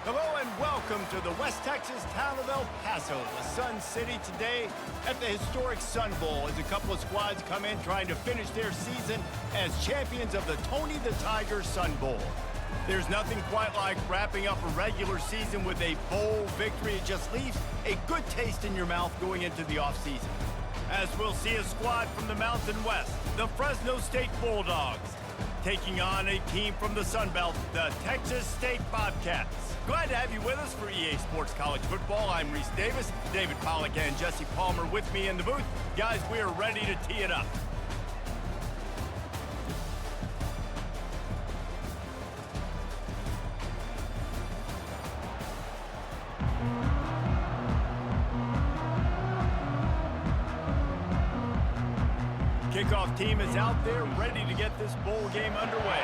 Hello and welcome to the West Texas town of El Paso, the Sun City, today at the historic Sun Bowl as a couple of squads come in trying to finish their season as champions of the Tony the Tiger Sun Bowl. There's nothing quite like wrapping up a regular season with a bowl victory. It just leaves a good taste in your mouth going into the offseason. As we'll see a squad from the Mountain West, the Fresno State Bulldogs, taking on a team from the Sun Belt, the Texas State Bobcats. Glad to have you with us for EA Sports College Football. I'm Reese Davis, David Pollack and Jesse Palmer with me in the booth. Guys, we are ready to tee it up. Kickoff team is out there ready to get this bowl game underway.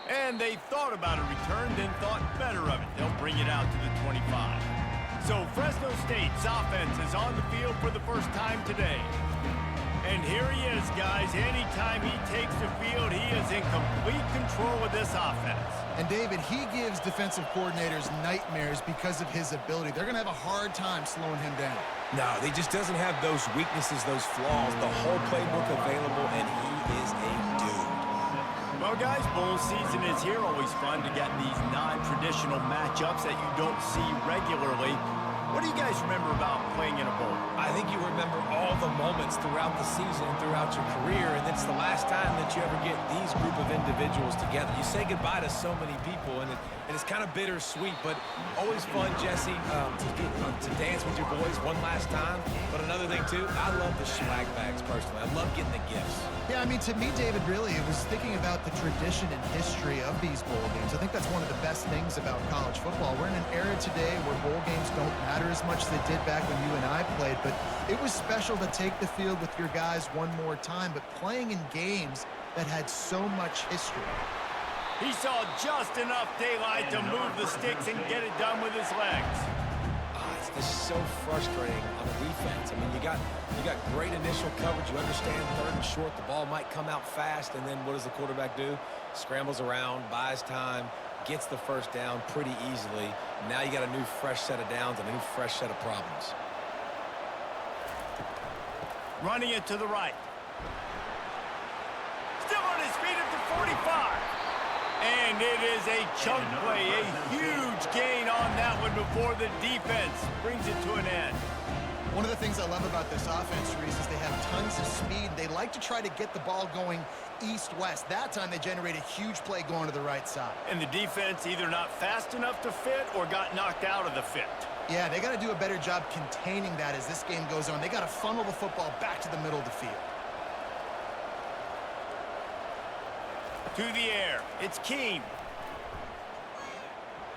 And they thought about a return, then thought better of it. They'll bring it out to the 25. So Fresno State's offense is on the field for the first time today. And here he is, guys. Anytime he takes the field, he is in complete control of this offense. And David, he gives defensive coordinators nightmares because of his ability. They're going to have a hard time slowing him down. No, he just doesn't have those weaknesses, those flaws, the whole playbook available, and he is a dude. Well, guys, bowl season is here. Always fun to get these non-traditional matchups that you don't see regularly. What do you guys remember about playing in a bowl? I think you remember all the moments throughout the season and throughout your career, and it's the last time that you ever get these group of individuals together. You say goodbye to so many people, and it's kind of bittersweet, but always fun, Jesse, to dance with your boys one last time. But another thing, too, I love the swag bags, personally. I love getting the gifts. Yeah, I mean, to me, David, really, it was thinking about the tradition and history of these bowl games. I think that's one of the best things about college football. We're in an era today where bowl games don't matter as much as they did back when you and I played, but it was special to take the field with your guys one more time, but playing in games that had so much history. He saw just enough daylight to move the sticks and get it done with his legs. It's just so frustrating on the defense. I mean, you got great initial coverage. You understand third and short, the ball might come out fast, and then what does the quarterback do? Scrambles around, buys time, gets the first down pretty easily. Now you got a new fresh set of downs and a new fresh set of problems. Running it to the right. Still on his feet at the 45. And it is a chunk play, a huge gain on that one before the defense brings it to an end. One of the things I love about this offense, Reese, is they have tons of speed. They like to try to get the ball going east-west. That time they generate a huge play going to the right side. And the defense either not fast enough to fit or got knocked out of the fit. Yeah, they got to do a better job containing that as this game goes on. They got to funnel the football back to the middle of the field. To the air, it's Keem.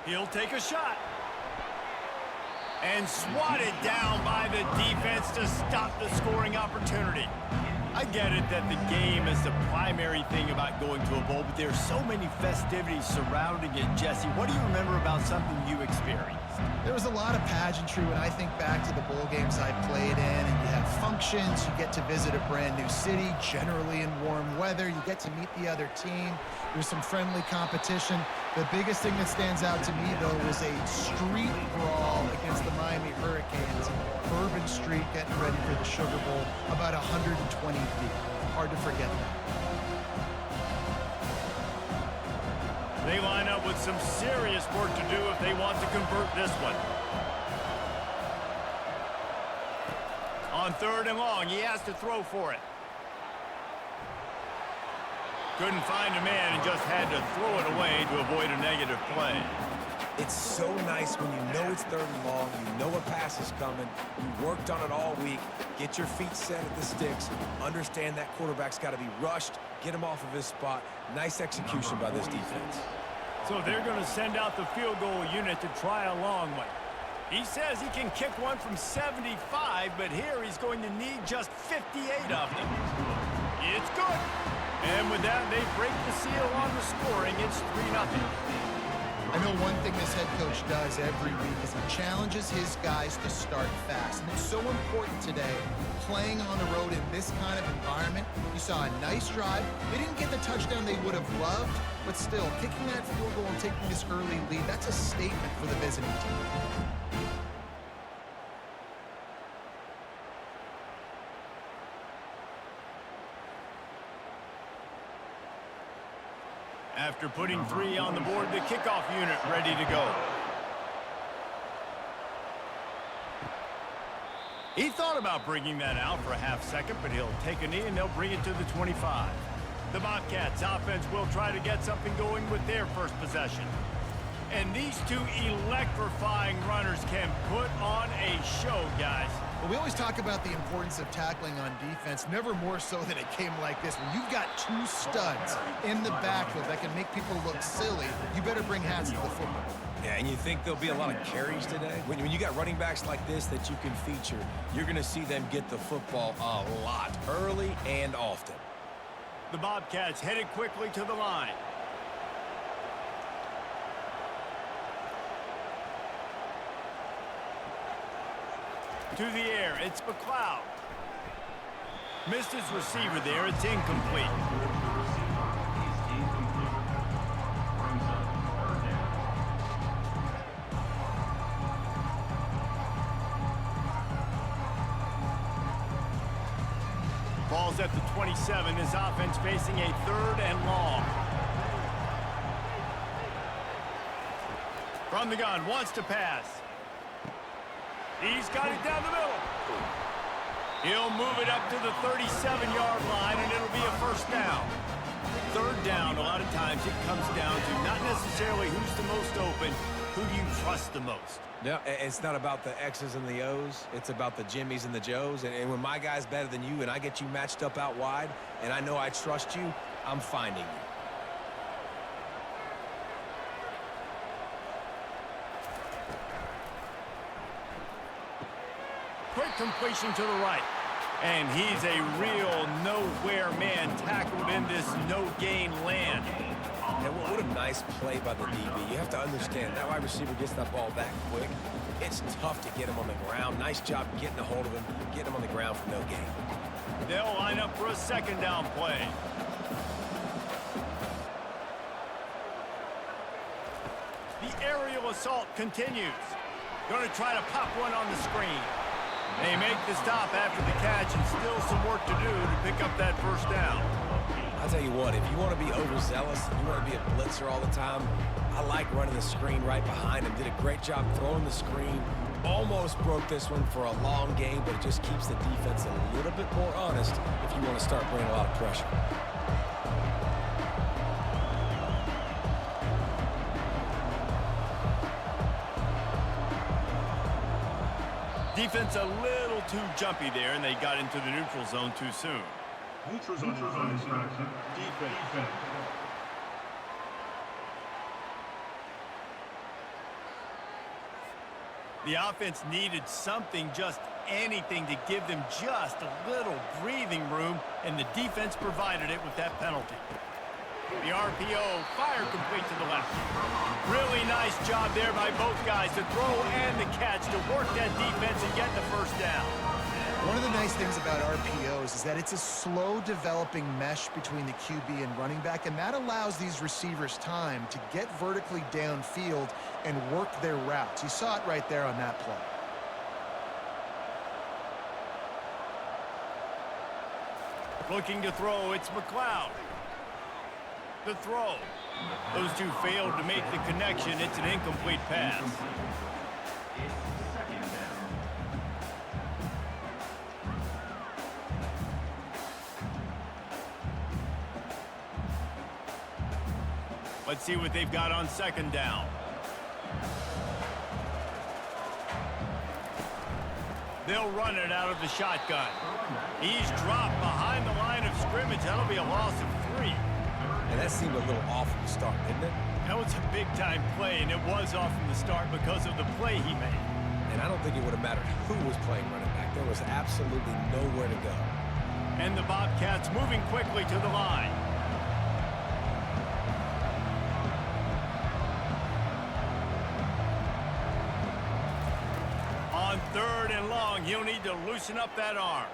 He'll take a shot. And swatted down by the defense to stop the scoring opportunity. I get it that the game is the primary thing about going to a bowl, but there's so many festivities surrounding it. Jesse, what do you remember about something you experienced? There was a lot of pageantry when I think back to the bowl games I played in, and you have functions, you get to visit a brand new city, generally in warm weather, you get to meet the other team, there's some friendly competition. The biggest thing that stands out to me, though, was a street brawl against the Miami Hurricanes. Bourbon Street getting ready for the Sugar Bowl, about 120 feet. Hard to forget that. They line up with some serious work to do if they want to convert this one. On 3rd and long, he has to throw for it. Couldn't find a man and just had to throw it away to avoid a negative play. It's so nice when you know it's 3rd and long, you know a pass is coming, you worked on it all week, get your feet set at the sticks, understand that quarterback's got to be rushed, get him off of his spot. Nice execution by this defense. So they're going to send out the field goal unit to try a long one. He says he can kick one from 75, but here he's going to need just 58 of them. It's good. And with that, they break the seal on the scoring. It's 3-0. I know one thing this head coach does every week is he challenges his guys to start fast. And it's so important today, playing on the road in this kind of environment. You saw a nice drive. They didn't get the touchdown they would have loved, but but still, kicking that field goal and taking this early lead, that's a statement for the visiting team. After putting 3 on the board, the kickoff unit ready to go. He thought about bringing that out for a half second, but he'll take a knee and they'll bring it to the 25. The Bobcats offense will try to get something going with their first possession. And these two electrifying runners can put on a show, guys. Well, we always talk about the importance of tackling on defense, never more so than it came like this. When you've got 2 studs in the backfield that can make people look silly, you better bring hats to the football. Yeah, and you think there'll be a lot of carries today? When you got running backs like this that you can feature, you're going to see them get the football a lot, early and often. The Bobcats headed quickly to the line. To the air, it's McLeod. Missed his receiver there, it's incomplete. Ball's at the 27, his offense facing a 3rd and long. From the gun, wants to pass. He's got it down the middle. He'll move it up to the 37-yard line, and it'll be a first down. 3rd down, a lot of times it comes down to not necessarily who's the most open, who do you trust the most? Yeah, it's not about the X's and the O's. It's about the Jimmies and the Joes. And when my guy's better than you and I get you matched up out wide, and I know I trust you, I'm finding you. Quick completion to the right. And he's a real nowhere man tackled in this no-gain land. And what a nice play by the DB. You have to understand, that wide receiver gets that ball that quick. It's tough to get him on the ground. Nice job getting a hold of him, getting him on the ground for no gain. They'll line up for a 2nd down play. The aerial assault continues. Going to try to pop one on the screen. They make the stop after the catch, and still some work to do to pick up that first down. I'll tell you what, if you want to be overzealous and you want to be a blitzer all the time, I like running the screen right behind him. Did a great job throwing the screen. Almost broke this one for a long game, but it just keeps the defense a little bit more honest if you want to start bringing a lot of pressure. Defense a little too jumpy there, and they got into the neutral zone too soon. Neutral zone infraction. Defense. The offense needed something, just anything, to give them just a little breathing room, and the defense provided it with that penalty. The RPO, fire complete to the left. Really nice job there by both guys, the throw and the catch, to work that defense and get the first down. One of the nice things about RPOs is that it's a slow developing mesh between the QB and running back, and that allows these receivers time to get vertically downfield and work their routes. You saw it right there on that play. Looking to throw, it's McLeod. The throw. Those two failed to make the connection. It's an incomplete pass. Let's see what they've got on 2nd down. They'll run it out of the shotgun. He's dropped behind the line of scrimmage. That'll be a loss of 3. And that seemed a little off from the start, didn't it? That was a big-time play, and it was off from the start because of the play he made. And I don't think it would have mattered who was playing running back. There was absolutely nowhere to go. And the Bobcats moving quickly to the line. On 3rd and long, he'll need to loosen up that arm.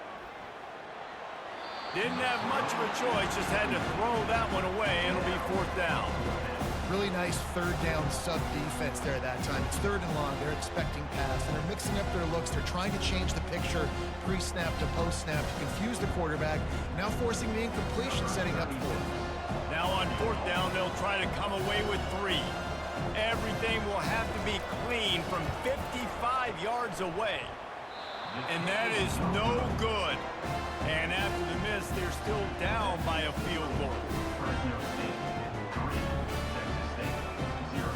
Didn't have much of a choice, just had to throw that one away. It'll be 4th down. Really nice third down sub defense there that time. It's third and long. They're expecting pass, and they're mixing up their looks. They're trying to change the picture pre-snap to post-snap to confuse the quarterback, now forcing the incompletion, setting up fourth. Now on fourth down, they'll try to come away with 3. Everything will have to be clean from 55 yards away. And that is no good. And after the miss, they're still down by a field goal. Fresno State 3, Texas State 0.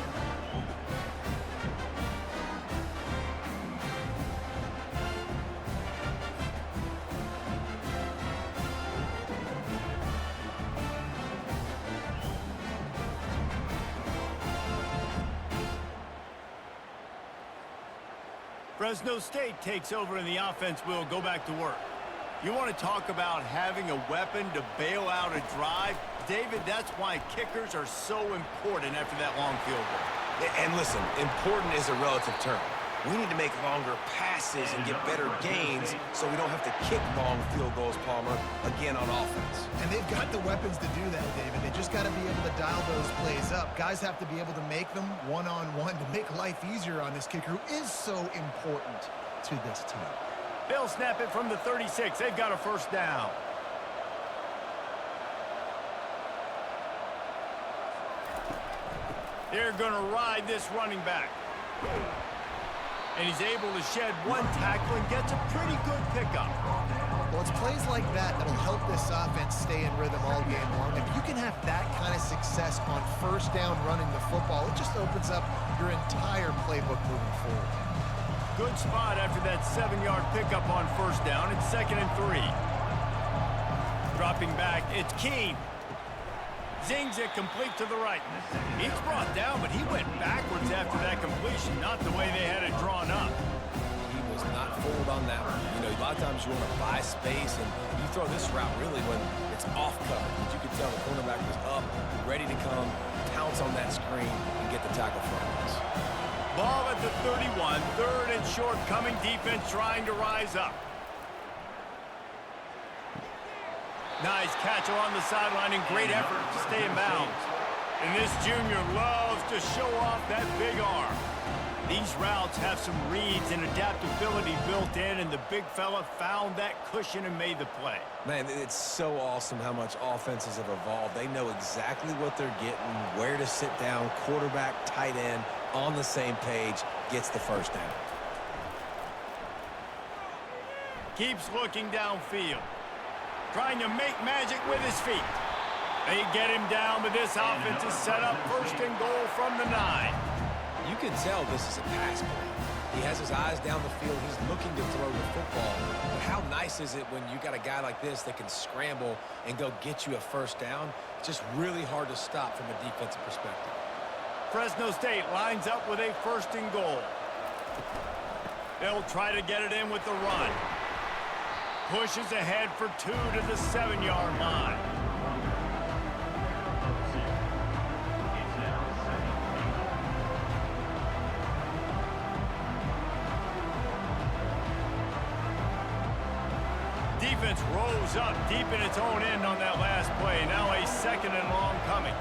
Fresno State takes over and the offense will go back to work. You want to talk about having a weapon to bail out a drive? David, that's why kickers are so important after that long field goal. And listen, important is a relative term. We need to make longer passes and get better gains so we don't have to kick long field goals, Palmer, again on offense. And they've got the weapons to do that, David. They just got to be able to dial those plays up. Guys have to be able to make them one-on-one to make life easier on this kicker, who is so important to this team. They'll snap it from the 36. They've got a first down. They're going to ride this running back. And he's able to shed one tackle and gets a pretty good pickup. Well, it's plays like that that'll help this offense stay in rhythm all game long. If you can have that kind of success on first down running the football, it just opens up your entire playbook moving forward. Good spot after that 7-yard pickup on first down. It's 2nd and 3. Dropping back, it's Keene. Zings it complete to the right. He's brought down, but he went backwards after that completion, not the way they had it drawn up. He was not fooled on that one. You know, a lot of times you want to buy space, and you throw this route really when it's off cover. But you could tell the cornerback was up, ready to come, pounce on that screen, and get the tackle from us. Ball at the 31, 3rd and short, coming defense trying to rise up. Nice catch along the sideline and great effort to stay in bounds. And this junior loves to show off that big arm. These routes have some reads and adaptability built in, and the big fella found that cushion and made the play. Man, it's so awesome how much offenses have evolved. They know exactly what they're getting, where to sit down, quarterback, tight end, on the same page, gets the first down. Keeps looking downfield. Trying to make magic with his feet. They get him down, but this offense is set up 1st and goal from the 9. You can tell this is a pass play. He has his eyes down the field. He's looking to throw the football. But how nice is it when you got a guy like this that can scramble and go get you a first down? It's just really hard to stop from a defensive perspective. Fresno State lines up with a 1st and goal. They'll try to get it in with the run. Pushes ahead for 2 to the 7-yard line. Defense rose up deep in its own end on that last play. Now a 2nd and long coming.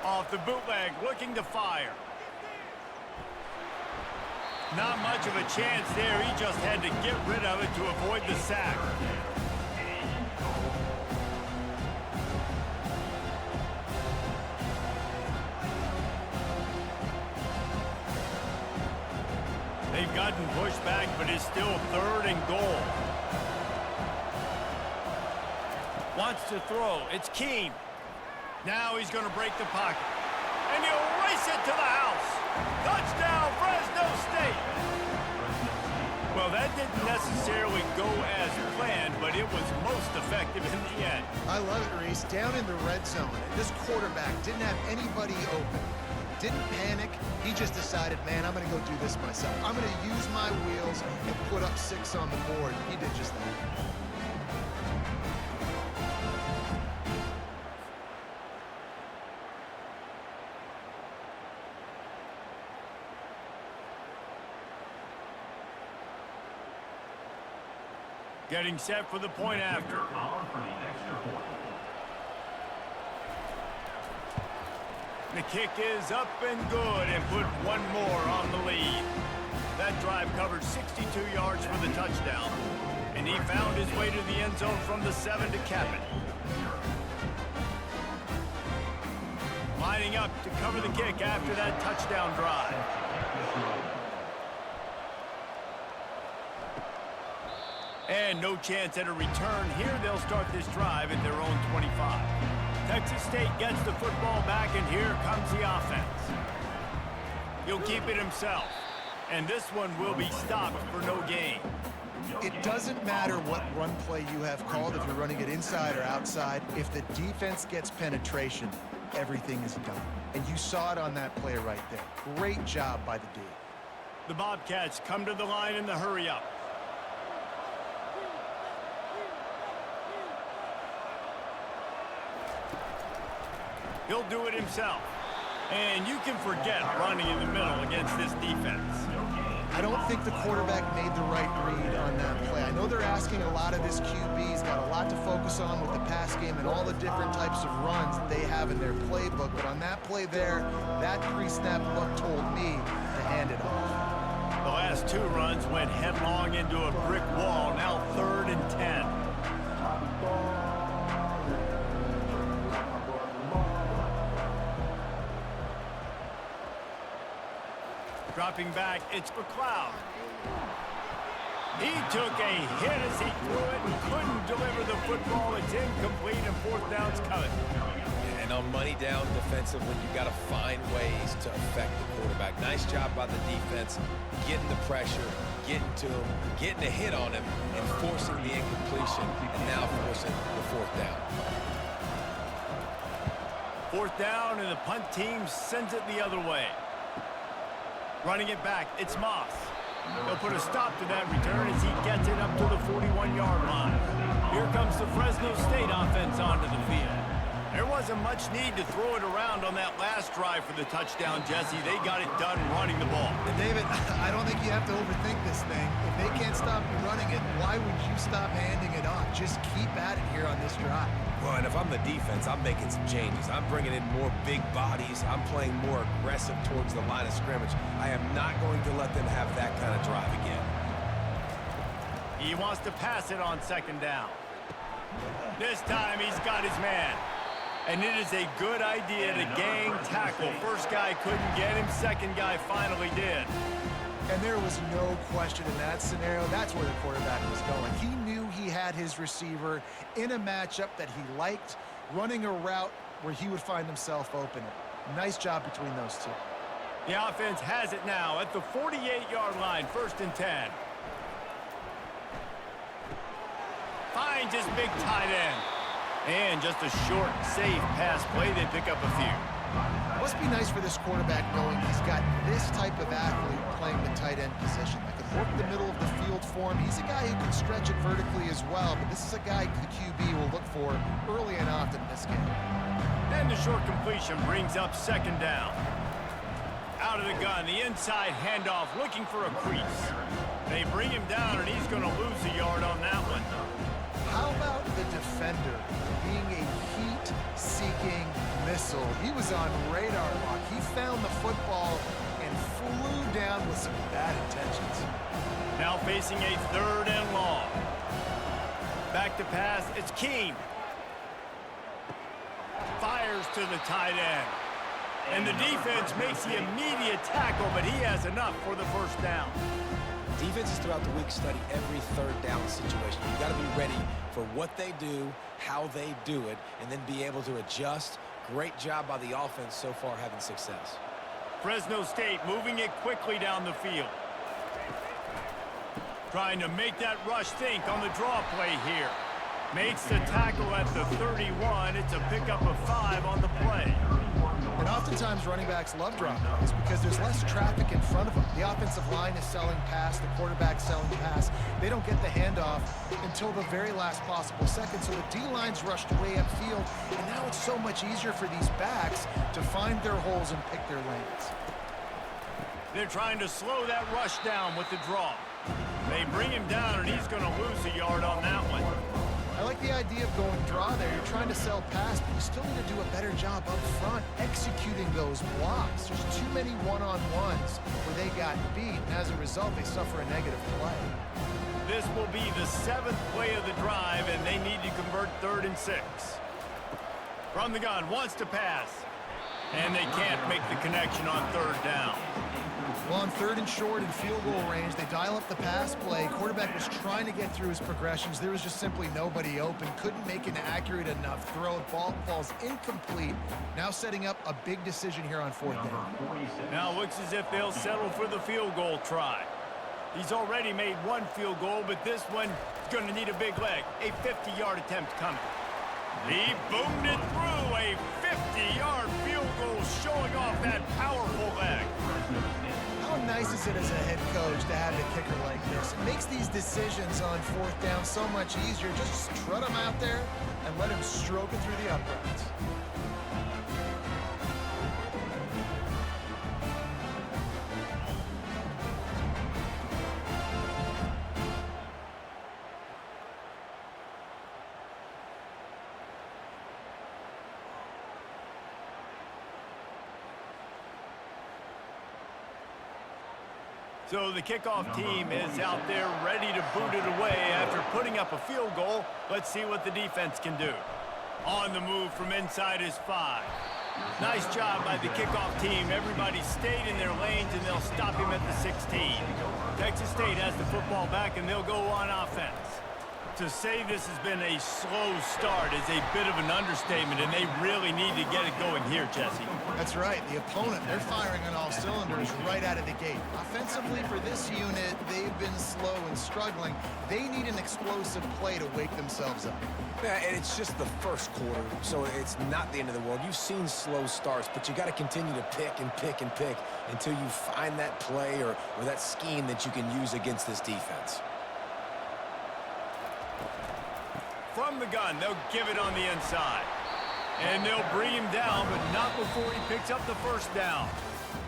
Off the bootleg, looking to fire. Not much of a chance there. He just had to get rid of it to avoid the sack. They've gotten pushed back, but it's still 3rd and goal. Wants to throw. It's Keene. Now he's going to break the pocket. And he'll race it to the house. Touchdown, Fresno State. Well, that didn't necessarily go as planned, but it was most effective in the end. I love it, Reese. Down in the red zone, this quarterback didn't have anybody open. Didn't panic. He just decided, man, I'm going to go do this myself. I'm going to use my wheels and put up 6 on the board. He did just that. Getting set for the point after. The kick is up and good and put one more on the lead. That drive covered 62 yards for the touchdown, and he found his way to the end zone from the 7 to cap it. Lining up to cover the kick after that touchdown drive. And no chance at a return here. They'll start this drive at their own 25. Texas State gets the football back, and here comes the offense. He'll keep it himself, and this one will be stopped for no gain. It doesn't matter what run play you have called, if you're running it inside or outside. If the defense gets penetration, everything is done. And you saw it on that play right there. Great job by the D. The Bobcats come to the line in the hurry-up. He'll do it himself. And you can forget running in the middle against this defense. I don't think the quarterback made the right read on that play. I know they're asking a lot of this QB. He's got a lot to focus on with the pass game and all the different types of runs that they have in their playbook. But on that play there, that pre-snap look told me to hand it off. The last two runs went headlong into a brick wall. Now 3rd and 10. Dropping back, it's McLeod. He took a hit as he threw it and couldn't deliver the football. It's incomplete and 4th down's coming. And on money down defensively, you got to find ways to affect the quarterback. Nice job by the defense, getting the pressure, getting to him, getting a hit on him, and forcing the incompletion, and now forcing the 4th down. 4th down, and the punt team sends it the other way. Running it back, it's Moss. They'll put a stop to that return as he gets it up to the 41-yard line. Here comes the Fresno State offense onto the field. There wasn't much need to throw it around on that last drive for the touchdown, Jesse. They got it done running the ball. And David, I don't think you have to overthink this thing. If they can't stop you running it, why would you stop handing it off? Just keep at it here on this drive. Well, and if I'm the defense, I'm making some changes. I'm bringing in more big bodies. I'm playing more aggressive towards the line of scrimmage. I am not going to let them have that kind of drive again. He wants to pass it on 2nd down. This time he's got his man. And it is a good idea to gang tackle. First guy couldn't get him. Second guy finally did. And there was no question in that scenario. That's where the quarterback was going. He knew he had his receiver in a matchup that he liked, running a route where he would find himself open. Nice job between those two. The offense has it now at the 48-yard line, 1st and 10. Finds his big tight end. And just a short, safe pass play. They pick up a few. Must be nice for this quarterback knowing he's got this type of athlete playing the tight end position that can work the middle of the field for him. He's a guy who can stretch it vertically as well, but this is a guy the QB will look for early and often in this game. And the short completion brings up 2nd down. Out of the gun, the inside handoff looking for a crease. They bring him down, and he's going to lose a yard on that one. How about the defender being a heat-seeking missile? He was on radar lock. He found the football and flew down with some bad intentions. Now facing a 3rd and long. Back to pass, it's Keene. Fires to the tight end. And the defense makes the immediate tackle, but he has enough for the 1st down. Defenses throughout the week study every 3rd down situation. You've got to be ready for what they do, how they do it, and then be able to adjust. Great job by the offense so far having success. Fresno State moving it quickly down the field. Trying to make that rush think on the draw play here. Makes the tackle at the 31. It's a pickup of 5 on the play. And oftentimes running backs love drop plays because there's less traffic in front of them. The offensive line is selling pass, the quarterback's selling pass. They don't get the handoff until the very last possible second. So the D-line's rushed way upfield, and now it's so much easier for these backs to find their holes and pick their lanes. They're trying to slow that rush down with the draw. They bring him down, and he's going to lose a yard on that one. I like the idea of going draw there. You're trying to sell pass, but you still need to do a better job up front executing those blocks. There's too many one-on-ones where they got beat, and as a result, they suffer a negative play. This will be the 7th play of the drive, and they need to convert 3rd and 6. From the gun, wants to pass. And they can't make the connection on 3rd down. Well, on 3rd and short and field goal range, they dial up the pass play. Quarterback was trying to get through his progressions. There was just simply nobody open. Couldn't make an accurate enough throw. Ball falls incomplete. Now setting up a big decision here on 4th down. Now looks as if they'll settle for the field goal try. He's already made 1 field goal, but this one is going to need a big leg. A 50-yard attempt coming. He boomed it through. A 50-yard field goal showing off that powerful leg. How nice is it as a head coach to have a kicker like this? It makes these decisions on 4th down so much easier. Just strut him out there and let him stroke it through the uprights. So the kickoff team is out there ready to boot it away after putting up a field goal. Let's see what the defense can do. On the move from inside his 5. Nice job by the kickoff team. Everybody stayed in their lanes, and they'll stop him at the 16. Texas State has the football back, and they'll go on offense. To say this has been a slow start is a bit of an understatement, and they really need to get it going here, Jesse. That's right. The opponent, they're firing on all cylinders right out of the gate. Offensively, for this unit, they've been slow and struggling. They need an explosive play to wake themselves up. Yeah, and it's just the first quarter, so it's not the end of the world. You've seen slow starts, but you got to continue to pick and pick and pick until you find that play or that scheme that you can use against this defense. From the gun, they'll give it on the inside. And they'll bring him down, but not before he picks up the 1st down.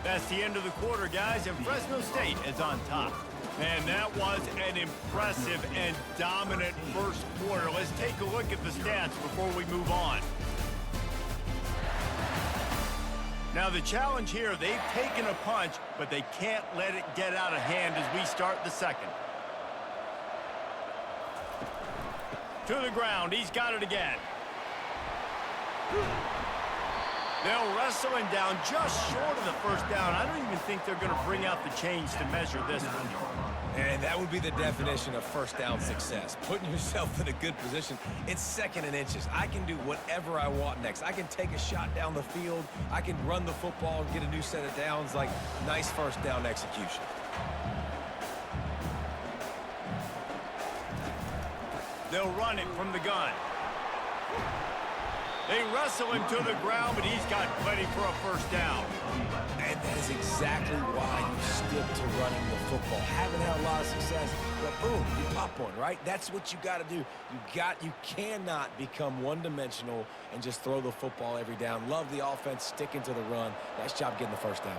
That's the end of the quarter, guys, and Fresno State is on top. And that was an impressive and dominant first quarter. Let's take a look at the stats before we move on. Now the challenge here, they've taken a punch, but they can't let it get out of hand as we start the 2nd. To the ground, he's got it again. They'll wrestle him down just short of the 1st down. I don't even think they're going to bring out the chains to measure this one. And that would be the definition of 1st down success. Putting yourself in a good position. It's 2nd and inches. I can do whatever I want next. I can take a shot down the field. I can run the football and get a new set of downs. Like, nice 1st down execution. They'll run it from the gun. They wrestle him to the ground, but he's got plenty for a 1st down. And that is exactly why you stick to running the football. Haven't had a lot of success, but boom, you pop one, right? That's what you got to do. You cannot become one-dimensional and just throw the football every down. Love the offense, sticking to the run. Nice job getting the 1st down.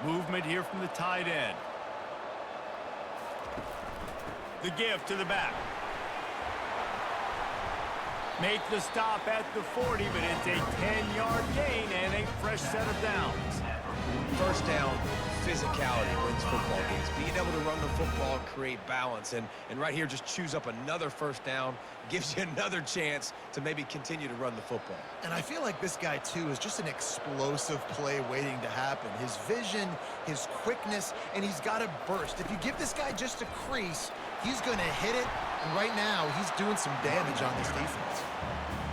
Movement here from the tight end. The give to the back. Make the stop at the 40, but it's a 10-yard gain and a fresh set of downs. 1st down, physicality wins football games. Being able to run the football, create balance, and right here, just choose up another 1st down, gives you another chance to maybe continue to run the football. And I feel like this guy, too, is just an explosive play waiting to happen. His vision, his quickness, and he's got a burst. If you give this guy just a crease, he's going to hit it, and right now, he's doing some damage on this defense.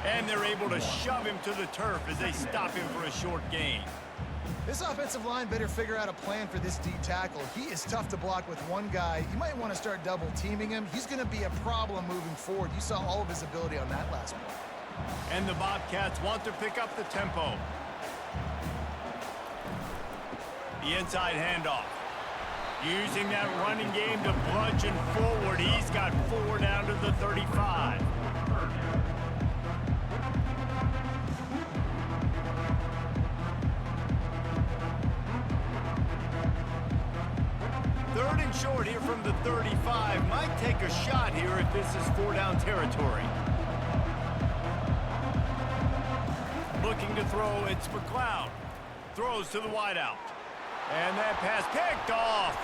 And they're able to shove him to the turf as they stop him for a short gain. This offensive line better figure out a plan for this D tackle. He is tough to block with one guy. You might want to start double teaming him. He's going to be a problem moving forward. You saw all of his ability on that last play. And the Bobcats want to pick up the tempo. The inside handoff. Using that running game to bludgeon forward. He's got 4 down to the 35. short here from the 35. Might take a shot here if this is 4-down territory. Looking to throw, it's McLeod. Throws to the wideout. And that pass picked off.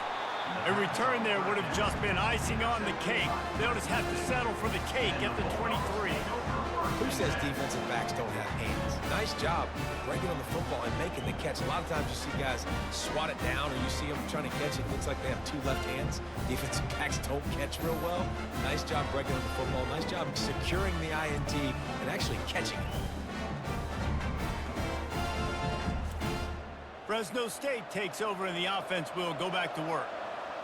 A return there would have just been icing on the cake. They'll just have to settle for the cake at the 23. Who says defensive backs don't have hands? Nice job breaking on the football and making the catch. A lot of times you see guys swat it down or you see them trying to catch it. It looks like they have two left hands. Defensive backs don't catch real well. Nice job breaking on the football. Nice job securing the INT and actually catching it. Fresno State takes over and the offense will go back to work.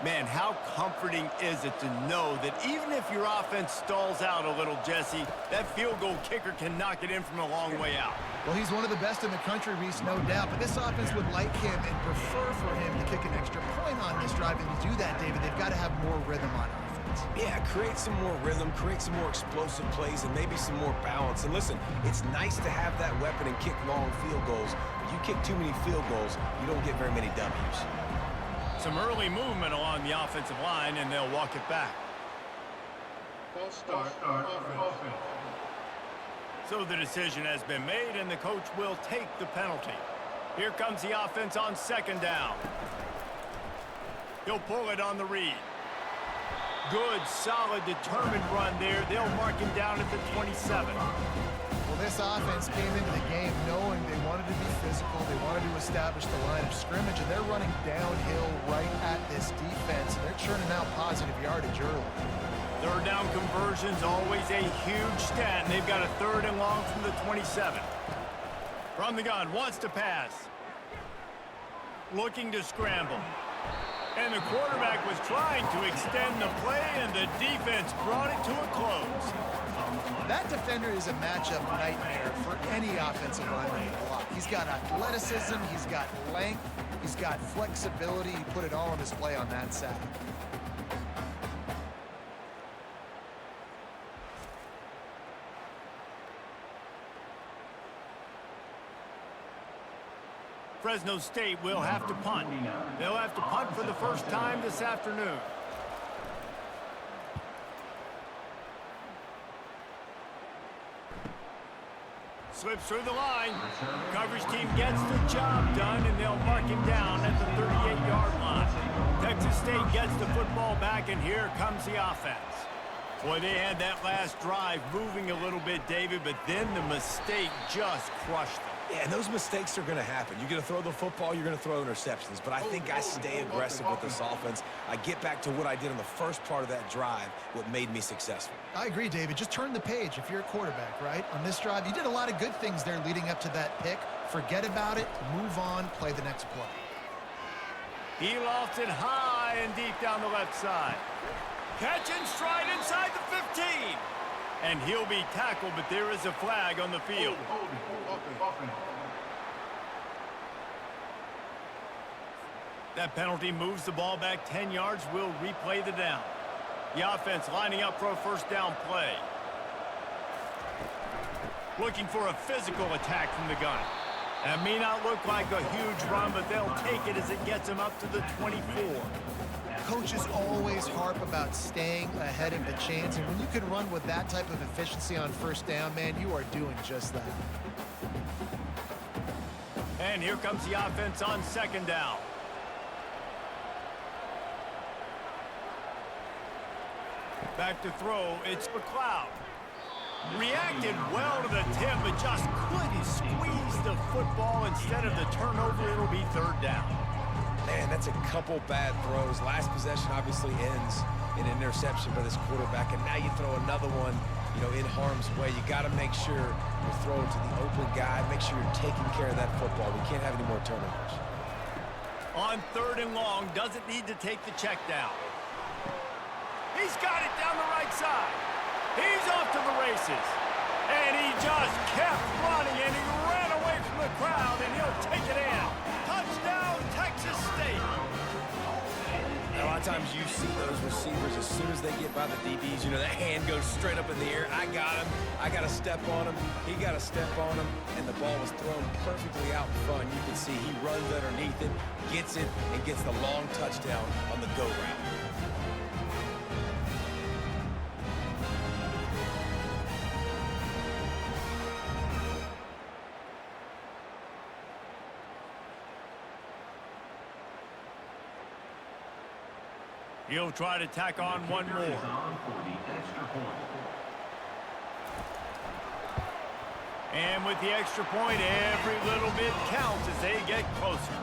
Man, how comforting is it to know that even if your offense stalls out a little, Jesse, that field goal kicker can knock it in from a long way out. Well, he's one of the best in the country, Reese, no doubt. But this offense would like him and prefer for him to kick an extra point on this drive. And to do that, David, they've got to have more rhythm on offense. Yeah, create some more rhythm, create some more explosive plays, and maybe some more balance. And listen, it's nice to have that weapon and kick long field goals. But you kick too many field goals, you don't get very many W's. Some early movement along the offensive line, and they'll walk it back. False start offense. So the decision has been made, and the coach will take the penalty. Here comes the offense on 2nd down. He'll pull it on the read. Good, solid, determined run there. They'll mark him down at the 27. Well, this offense came into the game knowing they wanted to be physical, they wanted to establish the line of scrimmage, and they're running downhill right at this defense, and they're churning out positive yardage early. 3rd down conversion's always a huge stat, and they've got a 3rd and long from the 27. From the gun, wants to pass. Looking to scramble. And the quarterback was trying to extend the play, and the defense brought it to a close. That defender is a matchup nightmare for any offensive lineman to block. He's got athleticism, he's got length, he's got flexibility. He put it all on display on that side. Fresno State will have to punt. They'll have to punt for the first time this afternoon. Slips through the line. Coverage team gets the job done, and they'll mark him down at the 38-yard line. Texas State gets the football back, and here comes the offense. Boy, they had that last drive moving a little bit, David, but then the mistake just crushed them. Yeah, and those mistakes are going to happen. You're going to throw the football, you're going to throw interceptions. But I think I stay aggressive with this offense. I get back to what I did on the first part of that drive, what made me successful. I agree, David. Just turn the page if you're a quarterback, right? On this drive, you did a lot of good things there leading up to that pick. Forget about it, move on, play the next play. He lofts it high and deep down the left side. Catch and stride inside the 15. And he'll be tackled, but there is a flag on the field. That penalty moves the ball back 10 yards. We'll replay the down. The offense lining up for a first down play. Looking for a physical attack from the gun. That may not look like a huge run, but they'll take it as it gets them up to the 24. Coaches always harp about staying ahead of the chains, and when you can run with that type of efficiency on first down, man, you are doing just that. And here comes the offense on 2nd down. Back to throw, it's McLeod. Reacted well to the tip, but just couldn't squeeze the football. Instead of the turnover, it'll be 3rd down. Man, that's a couple bad throws. Last possession obviously ends in an interception by this quarterback, and now you throw another one, in harm's way. You got to make sure you throw it to the open guy. Make sure you're taking care of that football. We can't have any more turnovers. On 3rd and long, doesn't need to take the check down. He's got it down the right side. He's off to the races. And he just kept running, and he ran away from the crowd, and he'll take it in. Touchdown, Texas State. A lot of times you see those receivers, as soon as they get by the DBs, that hand goes straight up in the air. I got him. I got to step on him. He got to step on him, and the ball was thrown perfectly out in front. You can see he runs underneath it, gets it, and gets the long touchdown on the go route. He'll try to tack on one Kicker is more. on for the extra point. And with the extra point, every little bit counts as they get closer.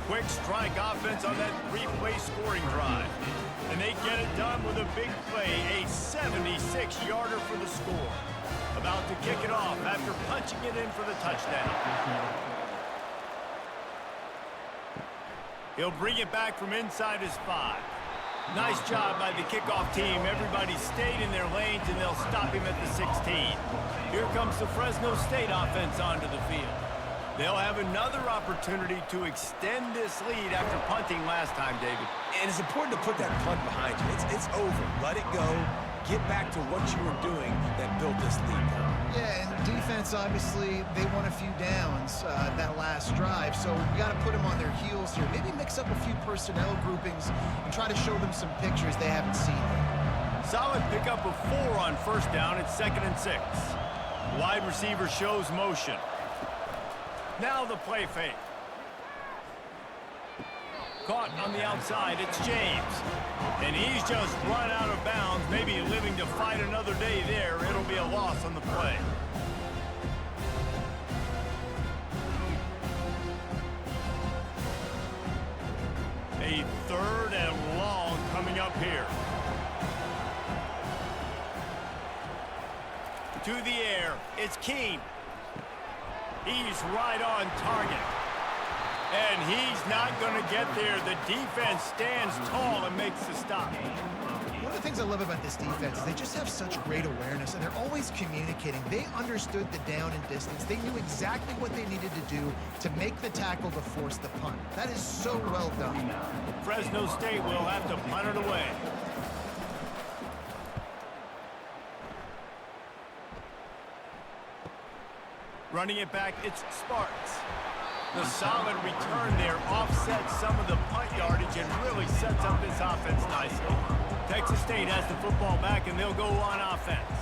Quick strike offense on that three-play scoring drive. And they get it done with a big play, a 76-yarder for the score. About to kick it off after punching it in for the touchdown. He'll bring it back from inside his 5. Nice job by the kickoff team. Everybody stayed in their lanes, and they'll stop him at the 16. Here comes the Fresno State offense onto the field. They'll have another opportunity to extend this lead after punting last time, David. And it's important to put that punt behind you. It's over. Let it go. Get back to what you were doing that built this lead. Yeah, and defense, obviously, they won a few downs that last drive, so we got to put them on their heels here. Maybe mix up a few personnel groupings and try to show them some pictures they haven't seen yet. Solid pickup of 4 on first down. It's 2nd and 6. Wide receiver shows motion. Now the play fake. Caught on the outside, it's James. And he's just run out of bounds, maybe living to fight another day there. It'll be a loss on the play. A 3rd and long coming up here. To the air, it's Keene. He's right on target. And he's not going to get there. The defense stands tall and makes the stop. One of the things I love about this defense is they just have such great awareness, and they're always communicating. They understood the down and distance. They knew exactly what they needed to do to make the tackle to force the punt. That is so well done. Fresno State will have to punt it away. Running it back, it's Sparks. The solid return there offsets some of the punt yardage and really sets up this offense nicely. Texas State has the football back, and they'll go on offense.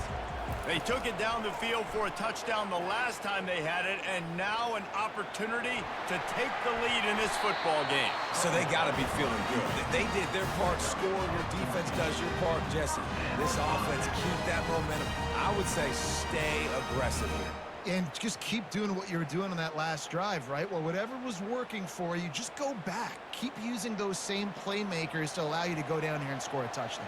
They took it down the field for a touchdown the last time they had it, and now an opportunity to take the lead in this football game. So they got to be feeling good. They did their part, score. Your defense does your part, Jesse. This offense, keep that momentum. I would say stay aggressive here. And just keep doing what you were doing on that last drive, right? Well, whatever was working for you, just go back. Keep using those same playmakers to allow you to go down here and score a touchdown.